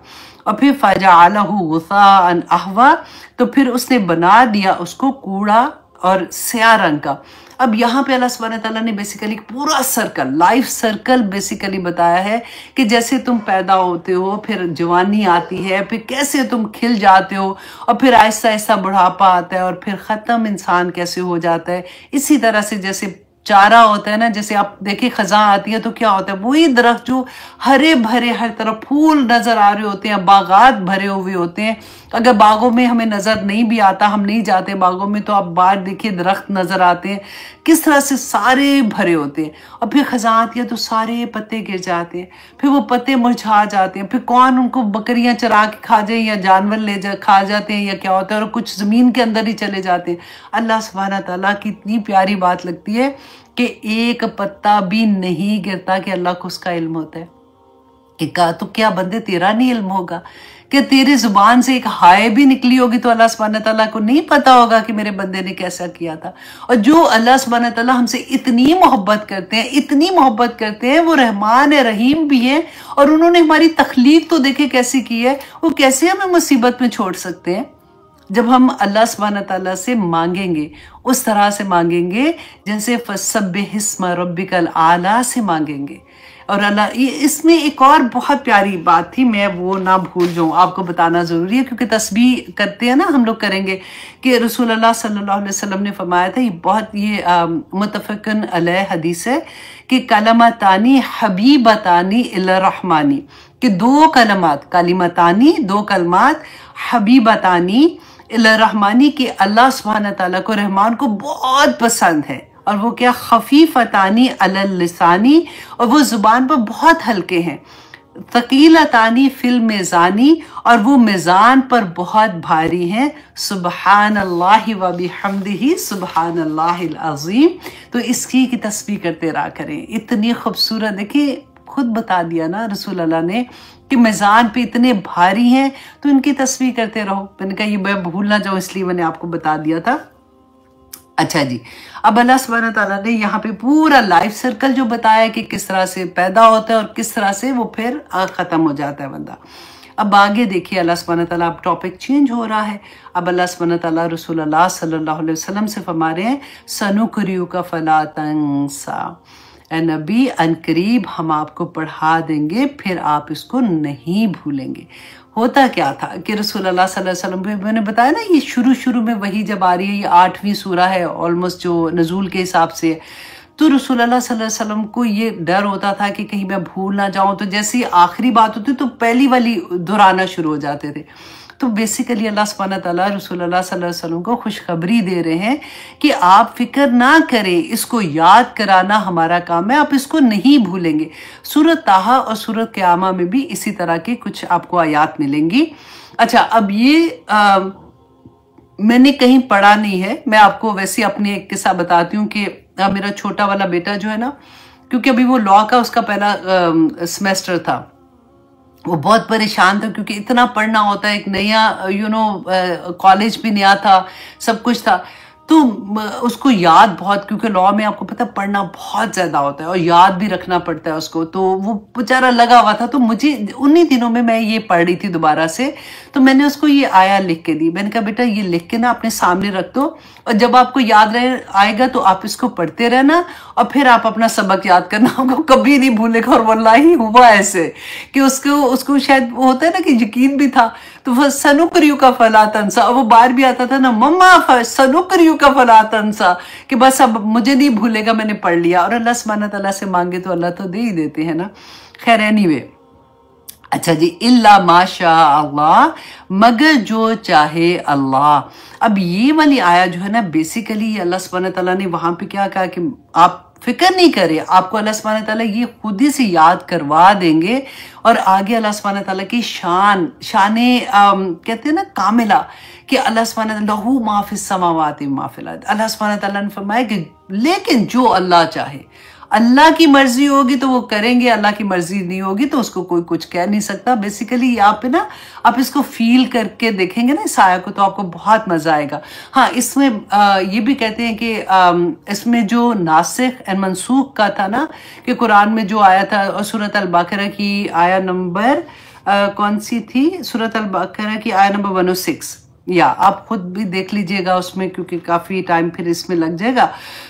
और फिर फजअलहु गुसाअन अहवा, तो फिर उसने बना दिया उसको कूड़ा और स्याह रंग का। अब यहाँ पे अल्लाह सुब्हानहू तआला ने बेसिकली पूरा सर्कल, लाइफ सर्कल बेसिकली बताया है कि जैसे तुम पैदा होते हो, फिर जवानी आती है, फिर कैसे तुम खिल जाते हो, और फिर आहिस्ता आहिस्ता बुढ़ापा आता है, और फिर ख़त्म इंसान कैसे हो जाता है। इसी तरह से जैसे चारा होता है ना, जैसे आप देखिए खज़ां आती है तो क्या होता है, वही दरख्त जो हरे भरे हर तरफ फूल नजर आ रहे होते हैं, बागात भरे हुए होते हैं। अगर बागों में हमें नजर नहीं भी आता, हम नहीं जाते बागों में, तो आप बाहर देखिए दरख्त नजर आते हैं किस तरह से सारे भरे होते हैं। और फिर खज़ां आती है तो सारे पत्ते गिर जाते हैं, फिर वो पत्ते मुरझा जाते हैं, फिर कौन उनको बकरियां चरा के खा जाए, या जानवर ले जा खा जाते हैं, या क्या होता है, और कुछ जमीन के अंदर ही चले जाते हैं। अल्लाह सुब्हानहू तआला की इतनी प्यारी बात लगती है कि एक पत्ता भी नहीं गिरता कि अल्लाह को उसका इल्म होता है। कि कहा तो क्या बंदे तेरा नहीं इल्म होगा, कि तेरी जुबान से एक हाय भी निकली होगी तो अल्लाह सुब्हानहू तआला को नहीं पता होगा कि मेरे बंदे ने कैसा किया था। और जो अल्लाह सुब्हानहू तआला हमसे इतनी मोहब्बत करते हैं, इतनी मोहब्बत करते हैं, वो रहमान है, रहीम भी है, और उन्होंने हमारी तख्लीक तो देखे कैसी की है। वो कैसे हमें मुसीबत में छोड़ सकते हैं। जब हम अल्लाह सुब्हानहू तआला से मांगेंगे उस तरह से मांगेंगे जैसे फसब्बिहिस्मा रब्बिकल आला से मांगेंगे। और अल्लाह इसमें एक और बहुत प्यारी बात थी, मैं वो ना भूल जाऊँ, आपको बताना ज़रूरी है क्योंकि तस्बीह करते हैं ना हम लोग करेंगे कि रसूल अल्लाह सल्लल्लाहु अलैहि वसल्लम ने फरमाया था, ये बहुत ये मुतफ़क़न अलैह हदीस है कि कलमतानी हबीबतानी इला रहमानी, कि दो कलमात, कलिमतानी दो कलमात, हबीबतानी इला रहमानी, कि अल्लाह सुब्हानहू तआला को, रहमान को बहुत पसंद है। और वो क्या, खफीफतानी अलल लिसानी, और वो जुबान पर बहुत हल्के हैं, थकीलतानी फिल मिज़ानी, और वो मिज़ान पर बहुत भारी हैं, सुबहानल्लाहि व बिहम्दिही सुबहानल्लाहिल अज़ीम। तो इसकी की तस्बीह करते रहा करें, इतनी खूबसूरत, देखिए खुद बता दिया ना रसूल अल्लाह ने कि मिज़ान पे इतने भारी हैं, तो इनकी तस्बीह करते रहो। मैंने कहा ये मैं भूल ना जाऊँ, इसलिए मैंने आपको बता दिया था। अच्छा जी, अब अल्लाह सुब्हानहू तआला ने यहाँ पे पूरा लाइफ सर्कल जो बताया कि किस तरह से पैदा होता है और किस तरह से वो फिर ख़त्म हो जाता है बंदा। अब आगे देखिए अल्लाह सुब्हानहू तआला, अब टॉपिक चेंज हो रहा है। अब अल्लाह सुब्हानहू तआला रसूल अल्लाह सल्लल्लाहु अलैहि वसल्लम से फरमा रहे हैं, सनुक़रिउका फला तंसा, ए नबी अनकरीब हम आपको पढ़ा देंगे, फिर आप इसको नहीं भूलेंगे। होता क्या था कि रसूल अल्लाह सल्लल्लाहु अलैहि वसल्लम, मैंने बताया ना ये शुरू में वही जब आ रही है, ये 8वीं सूरा है ऑलमोस्ट जो नज़ूल के हिसाब से, तो रसूल अल्लाह सल्लल्लाहु अलैहि वसल्लम को ये डर होता था कि कहीं मैं भूल ना जाऊं, तो जैसे आखिरी बात होती तो पहली वाली दोहराना शुरू हो जाते थे। तो बेसिकली अल्लाह सुब्हानहू तआला रसूल अल्लाह सल्लल्लाहु अलैहि वसल्लम को खुशखबरी दे रहे हैं कि आप फिक्र ना करें, इसको याद कराना हमारा काम है, आप इसको नहीं भूलेंगे। सूरत ताहा और सूरत क़यामा में भी इसी तरह के कुछ आपको आयात मिलेंगी। अच्छा, अब ये मैंने कहीं पढ़ा नहीं है, मैं आपको वैसे अपनी एक किस्सा बताती हूँ कि मेरा छोटा वाला बेटा जो है ना, क्योंकि अभी वो लॉ का उसका पहला सेमेस्टर था, वो बहुत परेशान था क्योंकि इतना पढ़ना होता है, एक नया कॉलेज भी नया था, सब कुछ था, तो उसको याद बहुत, क्योंकि लॉ में आपको पता पढ़ना बहुत ज़्यादा होता है और याद भी रखना पड़ता है उसको, तो वो बेचारा लगा हुआ था। तो मुझे उन्हीं दिनों में मैं ये पढ़ रही थी दोबारा से, तो मैंने उसको ये आया लिख के दी। मैंने कहा बेटा ये लिख के ना अपने सामने रख दो, और जब आपको याद रहे आएगा तो आप इसको पढ़ते रहना, और फिर आप अपना सबक याद करना, आपको कभी नहीं भूलेगा। और वल्लाही हुआ ऐसे कि उसको शायद होता है ना कि यकीन भी था, तो वह सनुक़रिउका फला तंसा, और वो बार भी आता था ना, मम्मा सनुक़रिउका फला तंसा, कि बस अब मुझे नहीं भूलेगा, मैंने पढ़ लिया। और अल्लाह सुब्हानहू तआला से मांगे तो अल्लाह तो दे ही देते हैं ना। खैर एनीवे, अच्छा जी, इल्ला माशा अल्लाह, मगर जो चाहे अल्लाह। अब ये वाली आया जो है ना, बेसिकली अल्लाह सुब्हानहू तआला ने वहां पे क्या कहा कि आप फिक्र नहीं करें, आपको अल्लाह सुब्हानहू तआला ये खुद ही से याद करवा देंगे। और आगे अल्लाह सुब्हानहू तआला की शान कहते हैं ना कामिला, कि अल्लाह सुब्हानहू तआला लहू मा फिस समावाति व मा फिल अर्द। अल्लाह सुब्हानहू तआला ने फरमाया कि लेकिन जो अल्लाह चाहे, अल्लाह की मर्जी होगी तो वो करेंगे, अल्लाह की मर्जी नहीं होगी तो उसको कोई कुछ कह नहीं सकता। बेसिकली यहाँ पे ना आप इसको फील करके देखेंगे ना इस आया को, तो आपको बहुत मजा आएगा। हाँ, इसमें ये भी कहते हैं कि इसमें जो नासिख एंड मनसूख का था ना, कि कुरान में जो आया था, और सूरत अल बकरा की आया नंबर कौन सी थी, सूरत अल बकरा की आया नंबर 106, या आप खुद भी देख लीजिएगा उसमें, क्योंकि काफ़ी टाइम फिर इसमें लग जाएगा।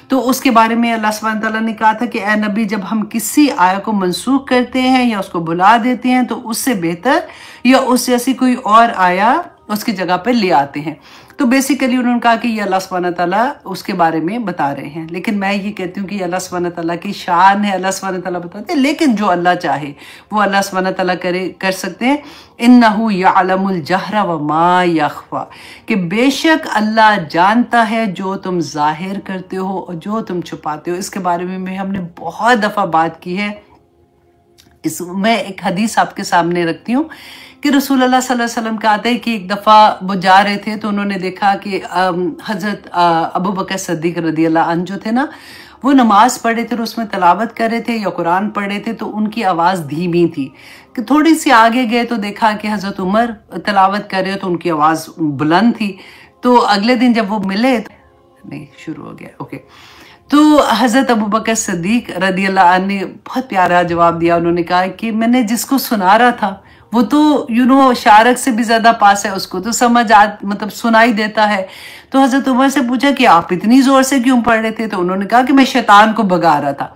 तो उसके बारे में अल्लाह सुब्हानहू तआला ने कहा था कि ए नबी, जब हम किसी आया को मनसूख करते हैं या उसको भुला देते हैं, तो उससे बेहतर या उस जैसी कोई और आया उसकी जगह पर ले आते हैं। तो बेसिकली उन्होंने कहा कि ये अल्लाह सुब्हानहू तआला उसके बारे में बता रहे हैं, लेकिन मैं ये कहती हूँ कि अल्लाह सुब्हानहू तआला की शान है, अल्लाह सुब्हानहू तआला बताते हैं, लेकिन जो अल्लाह चाहे वो अल्लाह सुब्हानहू तआला कर सकते हैं। इन्नहु यअलमुल जहरा व मा यख्फा, कि बेशक अल्लाह जानता है जो तुम जाहिर करते हो और जो तुम छुपाते हो। इसके बारे में हमने बहुत दफ़ा बात की है। मैं एक हदीस आपके सामने रखती हूँ कि रसूल अल्लाह सल्लल्लाहु अलैहि वसल्लम का आता है कि एक दफ़ा वो जा रहे थे, तो उन्होंने देखा कि हज़रत अबू बकर सिद्दीक़ रज़ियल्लाहु अन्हु जो थे ना, वो नमाज पढ़े थे और उसमें तलावत कर रहे थे या कुरान पढ़ रहे थे, तो उनकी आवाज़ धीमी थी। कि थोड़ी सी आगे गए तो देखा कि हज़रत उमर तलावत कर रहे हो, तो उनकी आवाज़ बुलंद थी। तो अगले दिन जब वो मिले तो नहीं, शुरू हो गया, ओके। तो हज़रत अबू बकर सिद्दीक़ रज़ियल्लाहु अन्हु ने बहुत प्यारा जवाब दिया। उन्होंने कहा कि मैंने जिसको सुना रहा था वो तो शारक से भी ज़्यादा पास है, उसको तो मतलब सुनाई देता है। तो हज़रत उमर से पूछा कि आप इतनी ज़ोर से क्यों पढ़ रहे थे? तो उन्होंने कहा कि मैं शैतान को भगा रहा था।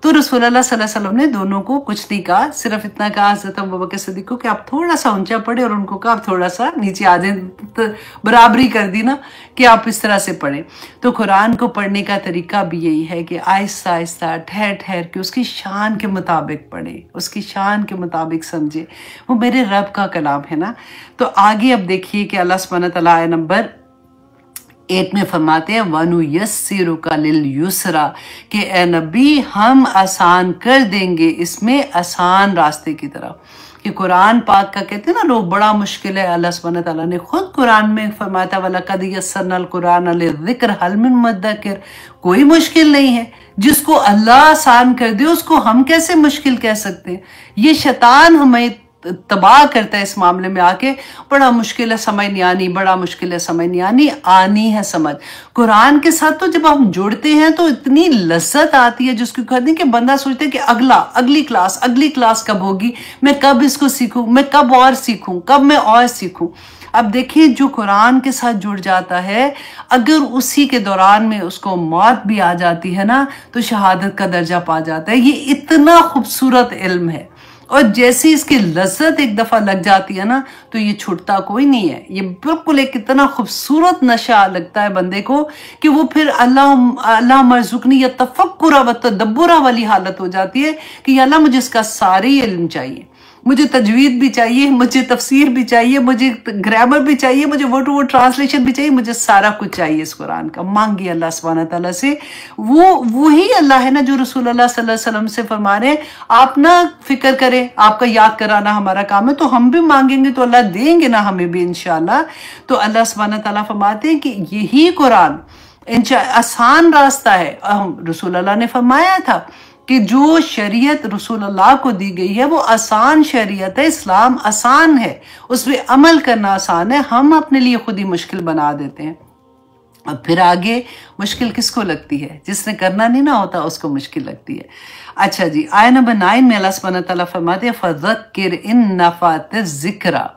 तो रसूलुल्लाह सल्लल्लाहु अलैहि वसल्लम ने दोनों को कुछ नहीं कहा, सिर्फ इतना कहा हज़रत अबू बकर सिद्दीक़ को कि आप थोड़ा सा ऊंचा पढ़े, और उनको कहा आप थोड़ा सा नीचे आ जाए, तो बराबरी कर दी ना कि आप इस तरह से पढ़ें। तो कुरान को पढ़ने का तरीका भी यही है कि आहिस्ता आहिस्ता ठहर ठहर के उसकी शान के मुताबिक पढ़े, उसकी शान के मुताबिक समझे, वो मेरे रब का कलाम है ना। तो आगे अब देखिए कि अल्लाह सुब्हानहू व तआला आयत नंबर 8 में फरमाते हैं वनुयस्सिरुका लिल युसरा, कि ए नबी हम आसान कर देंगे इसमें आसान रास्ते की तरफ। कि कुरान पाक का कहते हैं ना लोग बड़ा मुश्किल है, अल्लाह सुब्हानहू व तआला ने खुद कुरान में फरमाता वलक़द यस्सरनल कुरान लिज़्ज़िक्र हल मिन मुद्दकिर, कोई मुश्किल नहीं है, जिसको अल्लाह आसान कर दे उसको हम कैसे मुश्किल कह सकते हैं। ये शैतान हमें तबाह करता है इस मामले में आके, बड़ा मुश्किल है समझ नहीं आनी, बड़ा मुश्किल है समझ नहीं आनी, आनी है समझ। कुरान के साथ तो जब हम जुड़ते हैं तो इतनी लज्जत आती है जिसको कहते हैं कि बंदा सोचता है कि अगली क्लास कब होगी, मैं कब इसको सीखूं, मैं कब और सीखूं, कब मैं और सीखूं। अब देखिए जो कुरान के साथ जुड़ जाता है, अगर उसी के दौरान में उसको मौत भी आ जाती है ना तो शहादत का दर्जा पा जाता है। ये इतना खूबसूरत इल्म है, और जैसे इसकी लज्जत एक दफा लग जाती है ना तो ये छूटता कोई नहीं है। ये बिल्कुल एक इतना खूबसूरत नशा लगता है बंदे को कि वो फिर अल्लाह मरज़ुकनी या तफक्कुरा व तदब्बुरा वाली हालत हो जाती है कि अल्लाह मुझे इसका सारी इल्म चाहिए, मुझे तजवीद भी चाहिए, मुझे तफसीर भी चाहिए, मुझे ग्रामर भी चाहिए, मुझे वो टू वो ट्रांसलेशन भी चाहिए, मुझे सारा कुछ चाहिए इस कुरान का। मांगिए अल्लाह सुब्हानहू व तआला से। वही अल्लाह है ना जो रसूलुल्लाह सल्लल्लाहु अलैहि वसल्लम से फरमा रहे हैं आप ना फिक्र करें, आपका याद कराना हमारा काम है, तो हम भी मांगेंगे तो अल्लाह देंगे ना हमें भी इंशाअल्लाह। तो अल्लाह सुब्हानहू व तआला फरमाते हैं कि यही कुरान आसान रास्ता है। रसूलुल्लाह ने फरमाया था कि जो शरीयत रसूलुल्लाह को दी गई है वो आसान शरीयत है, इस्लाम आसान है, उसमें अमल करना आसान है, हम अपने लिए खुद ही मुश्किल बना देते हैं। अब फिर आगे मुश्किल किसको लगती है, जिसने करना नहीं ना होता उसको मुश्किल लगती है। अच्छा जी, आयत नंबर 9 में अल्लाह सुब्हानहू व तआला फरमाते हैं फज़क्किर इन नफ़अतिज़ ज़िक्रा,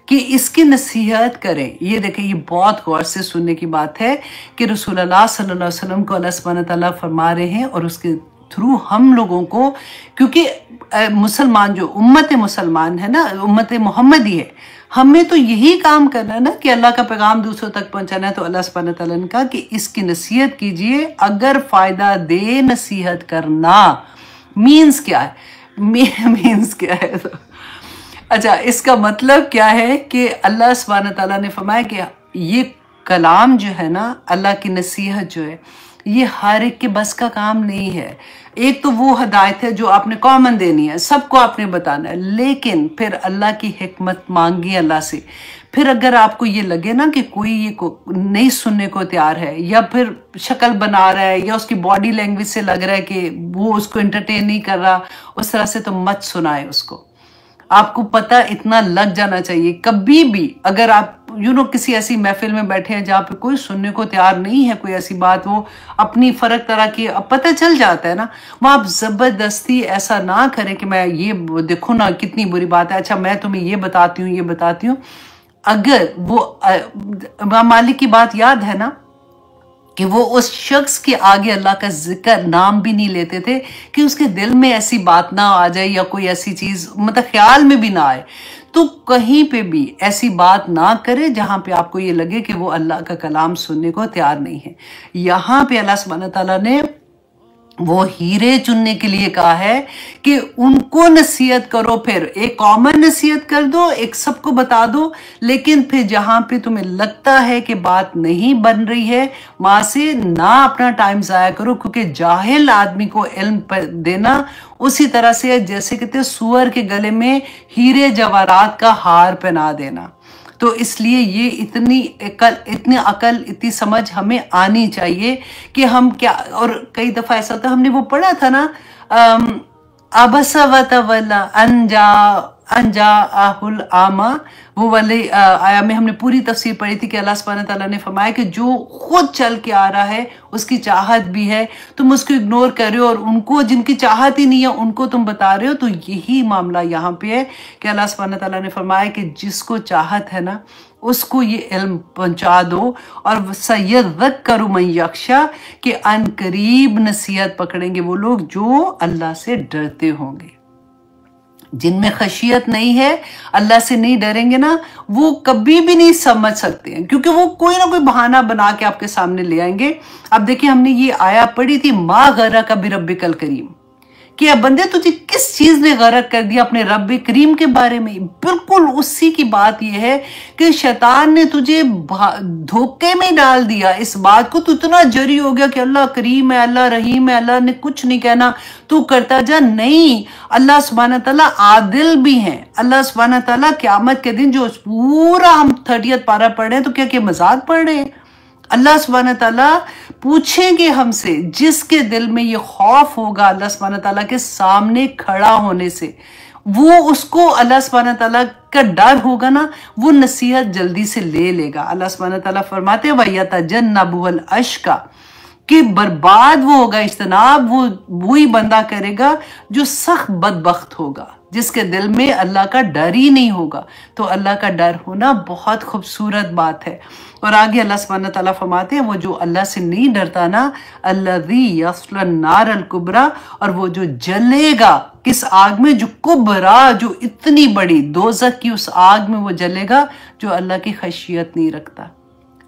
कि इसकी नसीहत करें। ये देखें, ये बहुत गौर से सुनने की बात है कि रसूलुल्लाह सल्लल्लाहु अलैहि वसल्लम को अल्लाह सुब्हानहू व तआला फरमा रहे हैं और उसके थ्रू हम लोगों को, क्योंकि मुसलमान जो उम्मत मुसलमान है ना, उम्मत मोहम्मदी है, हमें तो यही काम करना है ना कि अल्लाह का पैगाम दूसरों तक पहुंचाना है। तो अल्लाह सुब्हानहू व तआला ने कहा कि इसकी नसीहत कीजिए, अगर फायदा दे नसीहत करना। मीन्स क्या है? मीन्स क्या है? तो अच्छा, इसका मतलब क्या है कि अल्लाह सुब्हानहू व तआला ने फरमाया कि ये कलाम जो है ना, अल्लाह की नसीहत जो है, ये हर एक के बस का काम नहीं है। एक तो वो हदायत है जो आपने कॉमन देनी है, सबको आपने बताना है, लेकिन फिर अल्लाह की हिकमत मांगी अल्लाह से। फिर अगर आपको ये लगे ना कि कोई ये नहीं सुनने को तैयार है, या फिर शक्ल बना रहा है, या उसकी बॉडी लैंग्वेज से लग रहा है कि वो उसको एंटरटेन नहीं कर रहा, उस तरह से तो मत सुनाए उसको। आपको पता इतना लग जाना चाहिए, कभी भी अगर आप किसी ऐसी महफिल में बैठे हैं जहाँ पे कोई सुनने को तैयार नहीं है, कोई ऐसी बात वो अपनी फर्क तरह की, अब पता चल जाता है ना, वहाँ आप जबरदस्ती ऐसा ना करें कि मैं ये देखो ना कितनी बुरी बात है, अच्छा मैं तुम्हें ये बताती हूँ। अगर वो मालिक की बात याद है ना कि वो उस शख्स के आगे अल्लाह का जिक्र नाम भी नहीं लेते थे कि उसके दिल में ऐसी बात ना आ जाए या कोई ऐसी चीज मतलब ख्याल में भी ना आए। तो कहीं पे भी ऐसी बात ना करे जहां पे आपको ये लगे कि वो अल्लाह का कलाम सुनने को तैयार नहीं है। यहाँ पे अल्लाह सुब्हानहू व तआला ने वो हीरे चुनने के लिए कहा है कि उनको नसीहत करो, फिर एक कॉमन नसीहत कर दो, एक सबको बता दो, लेकिन फिर जहां पे तुम्हें लगता है कि बात नहीं बन रही है वहां से ना अपना टाइम जाया करो, क्योंकि जाहिल आदमी को इल्म देना उसी तरह से जैसे कहते सुअर के गले में हीरे जवाहरात का हार पहना देना। तो इसलिए ये इतनी अकल इतनी समझ हमें आनी चाहिए कि हम क्या, और कई दफा ऐसा था हमने वो पढ़ा था ना, अबसा व तवल्ला अन अंजाअहुल आमा, वो वाले आया में हमने पूरी तफसीर पढ़ी थी कि अल्लाह सुब्हानहू व तआला ने फरमाया कि जो खुद चल के आ रहा है उसकी चाहत भी है, तुम उसको इग्नोर कर रहे हो, और उनको जिनकी चाहत ही नहीं है उनको तुम बता रहे हो। तो यही मामला यहाँ पे है कि अल्लाह सुब्हानहू व तआला ने फरमाया कि जिसको चाहत है ना उसको ये इल्म पहुंचा दो, और सयज़्ज़करु मन यख्शा, कि अनकरीब नसीहत पकड़ेंगे वो लोग जो अल्लाह से डरते होंगे। जिनमें खशियत नहीं है, अल्लाह से नहीं डरेंगे ना, वो कभी भी नहीं समझ सकते हैं, क्योंकि वो कोई ना कोई बहाना बना के आपके सामने ले आएंगे। अब देखिए हमने ये आया पढ़ी थी, मा गर्रका बिरब्बिकल करीम, कि बंदे तुझे किस चीज ने गरक कर दिया अपने रब करीम के बारे में। बिल्कुल उसी की बात यह है कि शैतान ने तुझे धोखे में डाल दिया इस बात को, तू इतना जरी हो गया कि अल्लाह करीम है, अल्लाह रहीम है, अल्लाह ने कुछ नहीं कहना, तू करता जा। नहीं, अल्लाह सुब्हानहू तआला आदिल भी हैं। अल्लाह सुब्हानहू तआला क़यामत के दिन जो पूरा हम 30 पारा पढ़ रहे हैं, तो क्या मजाक पढ़ रहे हैं? अल्लाह सुब्हानहू तआला पूछेंगे हमसे, जिसके दिल में ये खौफ होगा अल्लाह सुब्हानहू तआला के सामने खड़ा होने से, वो उसको अल्लाह सुब्हानहू तआला का डर होगा ना, वो नसीहत जल्दी से ले लेगा। अल्लाह सुब्हानहू तआला फरमाते हैं वयतजन्नबुहुल अशका, कि बर्बाद वो होगा, इज्तनाब वो वही बंदा करेगा जो सख्त बदबख्त होगा, जिसके दिल में अल्लाह का डर ही नहीं होगा। तो अल्लाह का डर होना बहुत खूबसूरत बात है। और आगे अल्लाह सुब्हानहू तआला फरमाते हैं, वो जो अल्लाह से नहीं डरता ना, अल्लज़ी यस्लन नारल कुबरा, और वो जो जलेगा किस आग में, जो कुबरा, जो इतनी बड़ी दोज़ख की उस आग में वो जलेगा, जो अल्लाह की खशियत नहीं रखता,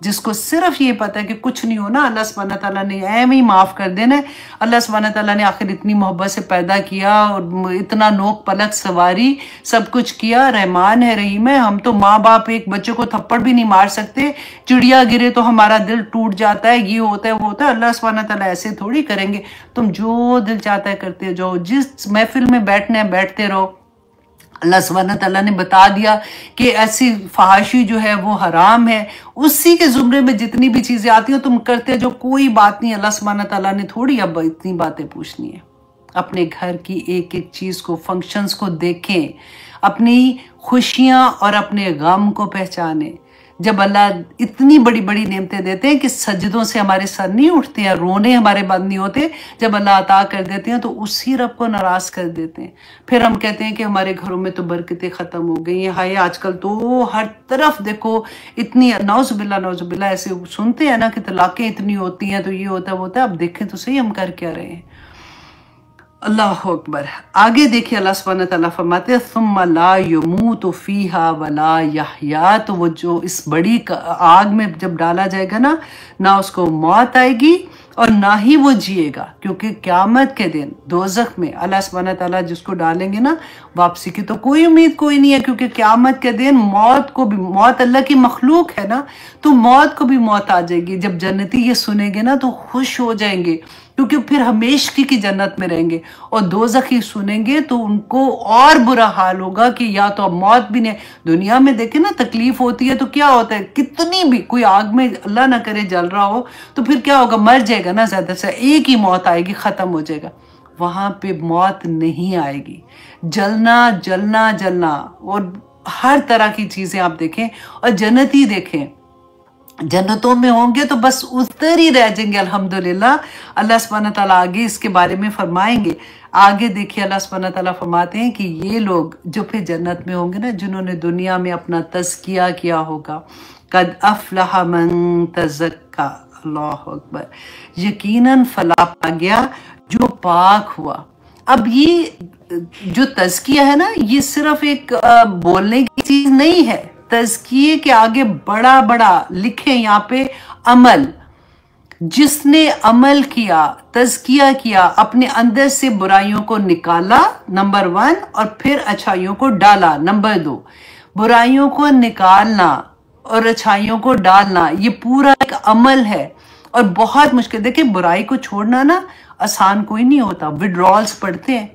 जिसको सिर्फ ये पता है कि कुछ नहीं होना, अल्लाह सुब्हानहू तआला ने ऐम ही माफ कर देना है। अल्लाह सुब्हानहू तआला ने आखिर इतनी मोहब्बत से पैदा किया और इतना नोक पलक सवारी सब कुछ किया, रहमान है, रहीम है। हम तो माँ बाप एक बच्चे को थप्पड़ भी नहीं मार सकते, चिड़िया गिरे तो हमारा दिल टूट जाता है, ये होता है वो होता है। अल्लाह सुब्हानहू तआला ऐसे थोड़ी करेंगे। तुम जो दिल चाहता है करते जाओ, जिस महफिल में बैठना है बैठते रहो। अल्लाह सुब्हानहू तआला ने बता दिया कि ऐसी फहाशी जो है वो हराम है, उसी के जुमरे में जितनी भी चीजें आती हैं तुम करते जो, कोई बात नहीं। अल्लाह सुब्हानहू तआला ने थोड़ी अब इतनी बातें पूछनी है। अपने घर की एक एक चीज को, फंक्शंस को देखें, अपनी खुशियां और अपने गम को पहचाने। जब अल्लाह इतनी बड़ी बड़ी नेमतें देते हैं कि सजदों से हमारे सर नहीं उठते हैं, रोने हमारे बंद नहीं होते, जब अल्लाह अता कर देते हैं तो उसी रब को नाराज कर देते हैं। फिर हम कहते हैं कि हमारे घरों में तो बरकतें ख़त्म हो गई हैं। हाय, आजकल तो हर तरफ देखो इतनी नौजुबिल्ला ऐसे सुनते हैं ना कि तलाक़ें इतनी होती हैं, तो ये होता है वो होता है। अब देखें तो सही हम कर क्या रहे हैं। अल्लाह अकबर। आगे देखिए अल्लाह सुब्हानहू तआला फरमाते हैं सुम्मा ला यमूतु फीहा वला यहया, तो वो जो इस बड़ी आग में जब डाला जाएगा ना उसको मौत आएगी और ना ही वो जिएगा, क्योंकि क़यामत के दिन दोज़ख में अल्लाह सुब्हानहू तआला जिसको डालेंगे ना, वापसी की तो कोई उम्मीद कोई नहीं है, क्योंकि क़यामत के दिन मौत को भी, मौत अल्लाह की मखलूक है ना, तो मौत को भी मौत आ जाएगी। जब जन्नती ये सुनेंगे ना तो खुश हो जाएंगे, क्योंकि फिर हमेशा की जन्नत में रहेंगे। और दोज़खी सुनेंगे तो उनको और बुरा हाल होगा कि या तो अब मौत भी नहीं। दुनिया में देखे ना तकलीफ होती है तो क्या होता है, कितनी भी कोई आग में अल्लाह ना करे जल रहा हो तो फिर क्या होगा, मर जाएगा ना, ज्यादा से एक ही मौत आएगी, खत्म हो जाएगा। वहां पे मौत नहीं आएगी, जलना जलना जलना, और हर तरह की चीजें आप देखें। और जन्नती देखें, जन्नतों में होंगे तो बस उधर ही रह जाएंगे अल्हम्दुलिल्लाह। अल्लाह सुब्हानहू तआला आगे इसके बारे में फरमाएंगे। आगे देखिए अल्लाह सुब्हानहू तआला फरमाते हैं कि ये लोग जो फिर जन्नत में होंगे ना, जिन्होंने दुनिया में अपना तज़किया किया होगा, कद अफ़लह मन तज़क्का, अल्लाह अकबर, यकीनन फलाह पा गया जो पाक हुआ। अब ये जो तज़किया है ना, ये सिर्फ एक बोलने की चीज नहीं है। तज़किये के आगे बड़ा बड़ा लिखे यहाँ पे अमल। जिसने अमल किया, तज़किया किया, अपने अंदर से बुराइयों को निकाला, नंबर 1, और फिर अच्छाइयों को डाला, नंबर 2। बुराइयों को निकालना और अच्छाइयों को डालना, ये पूरा एक अमल है और बहुत मुश्किल। देखिए, बुराई को छोड़ना ना आसान कोई नहीं होता। विड्रॉल्स पढ़ते हैं,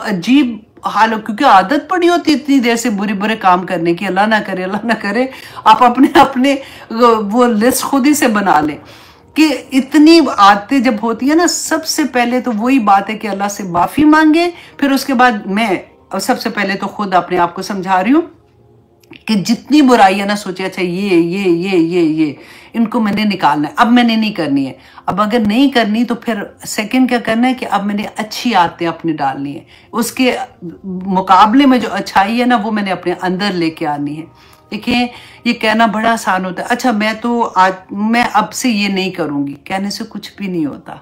अजीब हाल हो, क्योंकि आदत पड़ी होती इतनी देर से बुरे बुरे काम करने की। अल्लाह ना करे, अल्लाह ना करे, आप अपने अपने वो लिस्ट खुद ही से बना लें कि इतनी आदतें जब होती है ना, सबसे पहले तो वही बात है कि अल्लाह से माफ़ी मांगे, फिर उसके बाद मैं और सबसे पहले तो खुद अपने आप को समझा रही हूँ कि जितनी बुराइयां ना सोचे, अच्छा ये इनको मैंने निकालना है, अब मैंने नहीं करनी है। अब अगर नहीं करनी तो फिर सेकंड क्या करना है कि अब मैंने अच्छी आदतें अपनी डालनी है, उसके मुकाबले में जो अच्छाई है ना वो मैंने अपने अंदर लेके आनी है। देखिए ये कहना बड़ा आसान होता है, अच्छा मैं अब से ये नहीं करूंगी, कहने से कुछ भी नहीं होता।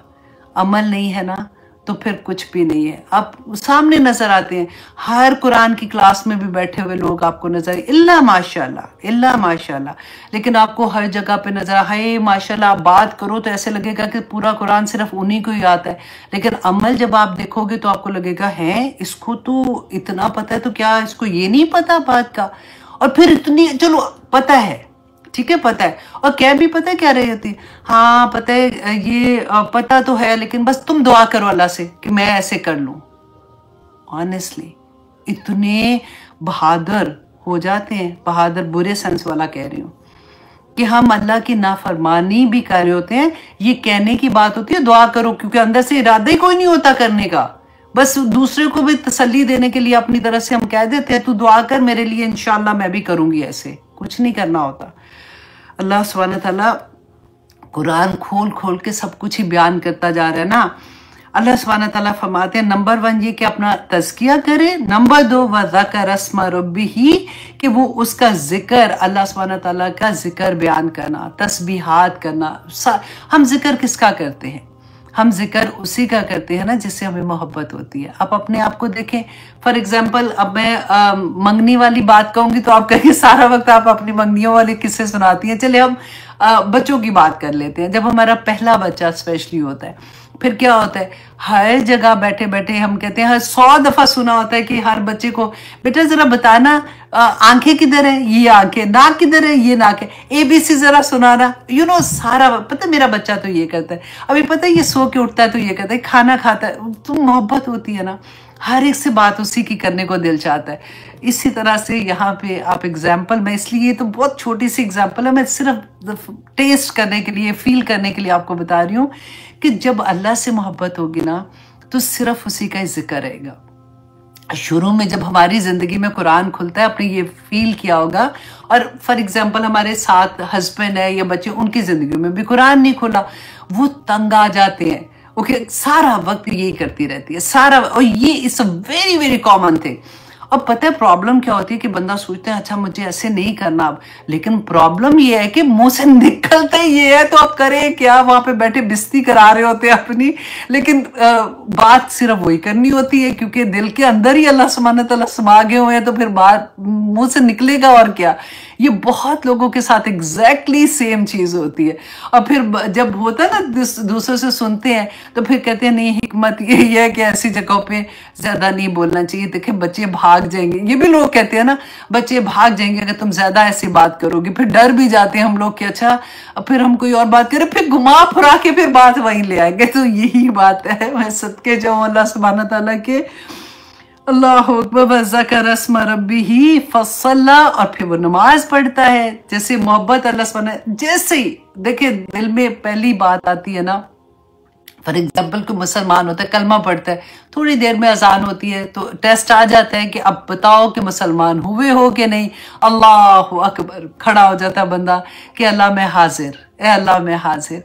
अमल नहीं है ना तो फिर कुछ भी नहीं है। आप सामने नजर आते हैं, हर कुरान की क्लास में भी बैठे हुए लोग आपको नजर, इल्ला माशाल्लाह, लेकिन आपको हर जगह पे नजर हाय माशाल्लाह। आप बात करो तो ऐसे लगेगा कि पूरा कुरान सिर्फ उन्हीं को ही आता है, लेकिन अमल जब आप देखोगे तो आपको लगेगा है इसको तो इतना पता है, तो क्या इसको ये नहीं पता बात का। और फिर इतनी, चलो पता है, ठीक है पता है, और क्या भी पता है क्या रही होती है, हाँ पता है, ये पता तो है, लेकिन बस तुम दुआ करो अल्लाह से कि मैं ऐसे कर लूं। ऑनेस्टली इतने बहादुर हो जाते हैं, बहादुर बुरे सेंस वाला कह रही हूं, कि हम अल्लाह की नाफरमानी भी कर रहे होते हैं। ये कहने की बात होती है दुआ करो, क्योंकि अंदर से इरादा ही कोई नहीं होता करने का, बस दूसरे को भी तसल्ली देने के लिए अपनी तरफ से हम कह देते हैं तू दुआ कर मेरे लिए, इंशाल्लाह मैं भी करूंगी। ऐसे कुछ नहीं करना होता। अल्लाह सुब्हानहू तआला कुरान खोल खोल के सब कुछ ही बयान करता जा रहा है ना। अल्लाह सुब्हानहू तआला फरमाते हैं नंबर 1 ये कि अपना तज़किया करे, नंबर 2 वज़कर अस्मा रब्बिही, कि वो उसका जिक्र, अल्लाह सुब्हानहू तआला का जिक्र बयान करना, तस्बीहात करना। हम जिक्र किसका करते हैं? हम जिक्र उसी का करते हैं ना जिससे हमें मोहब्बत होती है। आप अपने आप को देखें, फॉर एग्जाम्पल अब मैं मंगनी वाली बात कहूंगी तो आप कहेंगे सारा वक्त आप अपनी मंगनियों वाले किस्से सुनाती हैं। चलिए हम बच्चों की बात कर लेते हैं। जब हमारा पहला बच्चा स्पेशली होता है, फिर क्या होता है, हर जगह बैठे बैठे हम कहते हैं, हर 100 दफा सुना होता है कि हर बच्चे को बेटा जरा बताना आंखें किधर है, ये आंखें, नाक किधर है, ये नाक है, ABC जरा सुनाना। सारा पता है मेरा बच्चा तो ये करता है, अभी पता है ये सो के उठता है तो ये करता है, खाना खाता है। तो मोहब्बत होती है ना, हर एक से बात उसी की करने को दिल चाहता है। इसी तरह से यहाँ पे आप एग्जाम्पल, मैं इसलिए तो बहुत छोटी सी एग्जाम्पल है, मैं सिर्फ टेस्ट करने के लिए, फील करने के लिए आपको बता रही हूँ कि जब अल्लाह से मोहब्बत होगी ना तो सिर्फ उसी का ही जिक्र रहेगा। शुरू में जब हमारी जिंदगी में कुरान खुलता है, आपने ये फील किया होगा, और फॉर एग्जाम्पल हमारे साथ हस्बैंड है या बच्चे, उनकी जिंदगी में भी कुरान नहीं खुला, वो तंग आ जाते हैं। ओके, सारा वक्त यही करती रहती है सारा, और ये it's a very very common thing. अब पता है प्रॉब्लम क्या होती है कि बंदा सोचता है अच्छा मुझे ऐसे नहीं करना अब, लेकिन प्रॉब्लम ये है कि मुंह से निकलते ये है तो आप करें क्या, वहां पे बैठे बिस्ती करा रहे होते हैं अपनी, लेकिन बात सिर्फ वही करनी होती है क्योंकि दिल के अंदर ही अल्लाह सुब्हानहू तआला समा गए हुए हैं, तो फिर बात मुंह से निकलेगा और क्या। ये बहुत लोगों के साथ एग्जैक्टली सेम चीज होती है। और फिर जब होता है ना दूसरों से सुनते हैं तो फिर कहते हैं नहीं, हिकमत यही है कि ऐसी जगहों पे ज्यादा नहीं बोलना चाहिए, देखिए बच्चे भाग जाएंगे। ये भी लोग कहते हैं ना, बच्चे भाग जाएंगे अगर तुम ज्यादा ऐसी बात करोगे। फिर डर भी जाते हैं हम लोग कि अच्छा फिर हम कोई और बात करें, फिर घुमा फिरा के फिर बात वहीं ले आएंगे। तो यही बात है, मैं सदके जाऊं अल्लाह सुब्हानहू तआला के। अल्लाहु अकबर, वज़कर अस्मा रब्बिही फसल्ला, और फिर वो नमाज पढ़ता है। जैसे मोहब्बत अल्लाह सुब्हानहू, जैसे ही देखिए दिल में पहली बात आती है ना, फॉर एग्जाम्पल कोई मुसलमान होता है, कलमा पढ़ता है, थोड़ी देर में अजान होती है तो टेस्ट आ जाता है कि अब बताओ कि मुसलमान हुए हो कि नहीं। अल्लाहु अकबर, खड़ा हो जाता बंदा कि अल्लाह मैं हाजिर, ए अल्लाह मैं हाजिर।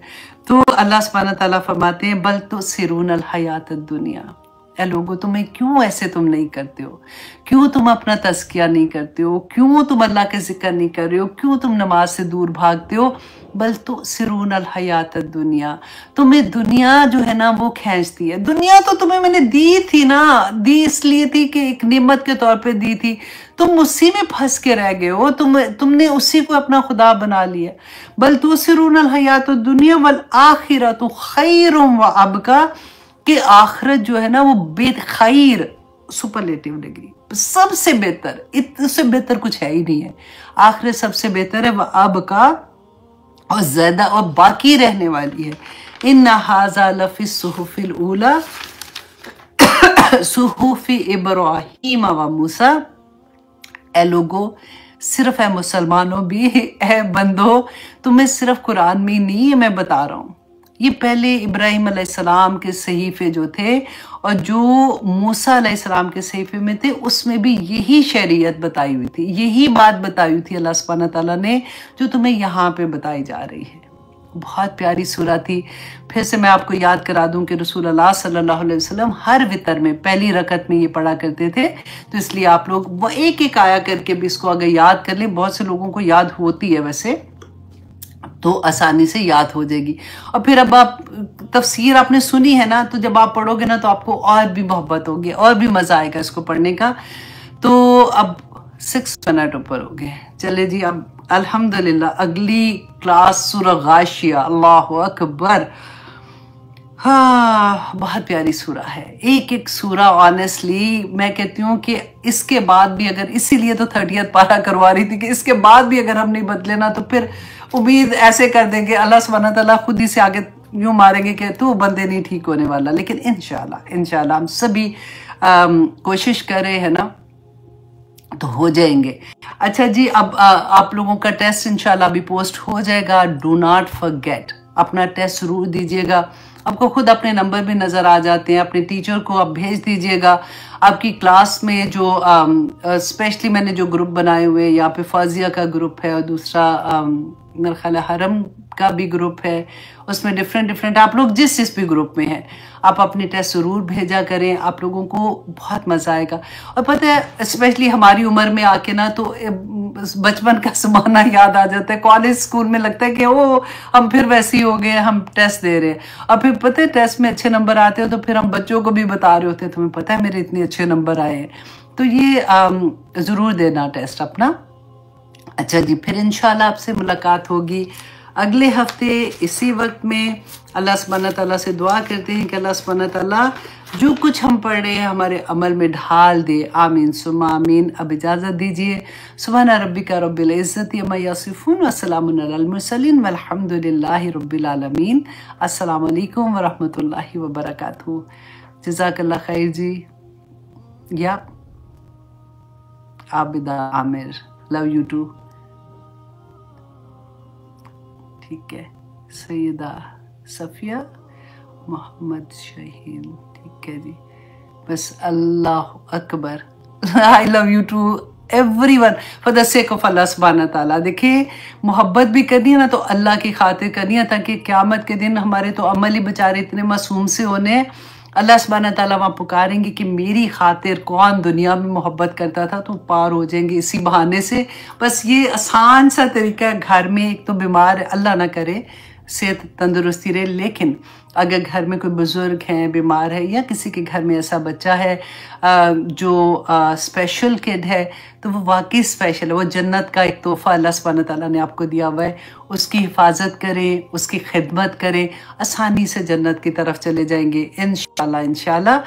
तो अल्लाह सुब्हानहू तआला फरमाते हैं बल तो सिरून हयात दुनिया, ए लोगों तुम्हें क्यों ऐसे तुम नहीं करते हो, क्यों तुम अपना तज़किया नहीं करते हो, क्यों तुम अल्लाह के जिक्र नहीं कर रहे हो, क्यों तुम नमाज से दूर भागते हो। बल तो सिरून हयात दुनिया, तुम्हें दुनिया जो है ना वो खींचती है। दुनिया तो तुम्हें मैंने दी थी ना, दी इसलिए थी कि एक नेमत के तौर पे दी थी, तुम उसी में फंस के रह गए हो, तुमने उसी को अपना खुदा बना लिया। बल तो सिरून हयात दुनिया वल आखिरतु खैरुम व अबका, कि आखिरत जो है ना वो खैर, सुपरलेटिव डिग्री, सबसे बेहतर, इससे बेहतर कुछ है ही नहीं है। आखिरत सबसे बेहतर है, वह अब का और ज्यादा और बाकी रहने वाली है। इन्ना हाज़ा लफ़ी सुहुफ़िल ऊला सुहुफ़ी इब्राहीम व मूसा। ए लोगो, सिर्फ है मुसलमानों भी, है बंदो, तुम्हें सिर्फ कुरान में नहीं है मैं बता रहा हूँ, ये पहले इब्राहिम अलैहिस्सलाम के सहीफे जो थे और जो मूसा अलैहिस्सलाम के सहीफे में थे, उसमें भी यही शरीयत बताई हुई थी, यही बात बताई हुई थी अल्लाह सुब्हानहू तआला ने, जो तुम्हें यहाँ पे बताई जा रही है। बहुत प्यारी सूरा थी। फिर से मैं आपको याद करा दूं कि रसूल अल्लाह सल्लल्लाहु अलैहि वसल्लम हर वितर में पहली रकत में ये पढ़ा करते थे। तो इसलिए आप लोग वो एक एक आया करके भी इसको अगर याद कर लें, बहुत से लोगों को याद होती है वैसे, तो आसानी से याद हो जाएगी। और फिर अब आप तफसीर आपने सुनी है ना, तो जब आप पढ़ोगे ना तो आपको और भी मोहब्बत होगी और भी मज़ा आएगा इसको पढ़ने का। तो अब 6 मिनट ऊपर हो गए, चले जी अब अल्हम्दुलिल्लाह अगली क्लास सूरा गाशिया। अल्लाह अकबर। हाँ, बहुत प्यारी सूरा है, एक एक सूरा ऑनेस्टली मैं कहती हूँ कि इसके बाद भी अगर, इसीलिए तो 30th पारा करवा रही थी कि इसके बाद भी अगर हम नहीं बदले ना तो फिर उम्मीद ऐसे कर देंगे, अल्लाह सुब्हानहू तआला खुद ही से आगे यूं मारेंगे कि तू बंदे नहीं ठीक होने वाला। लेकिन इंशाल्लाह हम सभी कोशिश कर रहे हैं ना तो हो जाएंगे। अच्छा जी, अब आप लोगों का टेस्ट इंशाल्लाह अभी पोस्ट हो जाएगा। डू नॉट फॉरगेट, अपना टेस्ट जरूर दीजिएगा। आपको खुद अपने नंबर भी नज़र आ जाते हैं, अपने टीचर को आप भेज दीजिएगा। आपकी क्लास में जो स्पेशली मैंने जो ग्रुप बनाए हुए हैं, यहाँ पे फाजिया का ग्रुप है और दूसरा मेरा ख्याल है हरम का भी ग्रुप है, उसमें डिफरेंट आप लोग जिस भी ग्रुप में हैं, आप अपने टेस्ट ज़रूर भेजा करें, आप लोगों को बहुत मज़ा आएगा। और पता है स्पेशली हमारी उम्र में आके ना तो बचपन का ज़माना याद आ जाता है। कॉलेज स्कूल में लगता है कि ओ हम फिर वैसे ही हो गए, हम टेस्ट दे रहे हैं। और फिर पता है टेस्ट में अच्छे नंबर आते हैं तो फिर हम बच्चों को भी बता रहे होते हैं, तुम्हें पता है मेरे इतने अच्छे नंबर आए हैं। तो ये ज़रूर देना टेस्ट अपना। अच्छा जी, फिर इंशाल्लाह आपसे मुलाकात होगी अगले हफ्ते इसी वक्त में। अल्लाह सुब्हानहू तआला से दुआ करते हैं कि अल्लाह सुब्हानहू तआला जो कुछ हम पढ़ रहे हैं हमारे अमल में ढाल दे। आमीन सुम्मा आमीन। अब इजाज़त दीजिए। सुब्हान रब्बिका रब्बिल इज़्ज़ति अम्मा यसिफून व सलामुन अलल मुरसलीन वल्हम्दुलिल्लाहि रब्बिल आलमीन। अस्सलामु अलैकुम व रहमतुल्लाहि व बरकातहू। जज़ाकल्लाह खैर जी। या Abida Aamir, love you too. ठीक है, सैयदा सफ़िया मोहम्मद शहीन, ठीक है जी। बस अल्लाह अकबर। I love you too everyone for the sake of Allah सुब्हानहू तआला। देखिए, मोहब्बत भी करनी है ना तो अल्लाह की खातिर करनी है, ताकि क़यामत के दिन हमारे तो अमल ही बेचारे इतने मासूम से होने हैं। अल्लाह सुब्हानहू तआला वहाँ पुकारेंगे कि मेरी खातिर कौन दुनिया में मोहब्बत करता था, तो पार हो जाएंगे इसी बहाने से। बस ये आसान सा तरीका है। घर में एक तो बीमार, अल्लाह ना करे, सेहत तंदुरुस्ती रहे, लेकिन अगर घर में कोई बुज़ुर्ग हैं, बीमार है, या किसी के घर में ऐसा बच्चा है जो स्पेशल किड है, तो वो वाकई स्पेशल है। वो जन्नत का एक तोहफ़ा अल्लाह सुब्हानहू तआला ने आपको दिया हुआ है। उसकी हिफाजत करें, उसकी खिदमत करें, आसानी से जन्नत की तरफ चले जाएंगे इंशाल्लाह।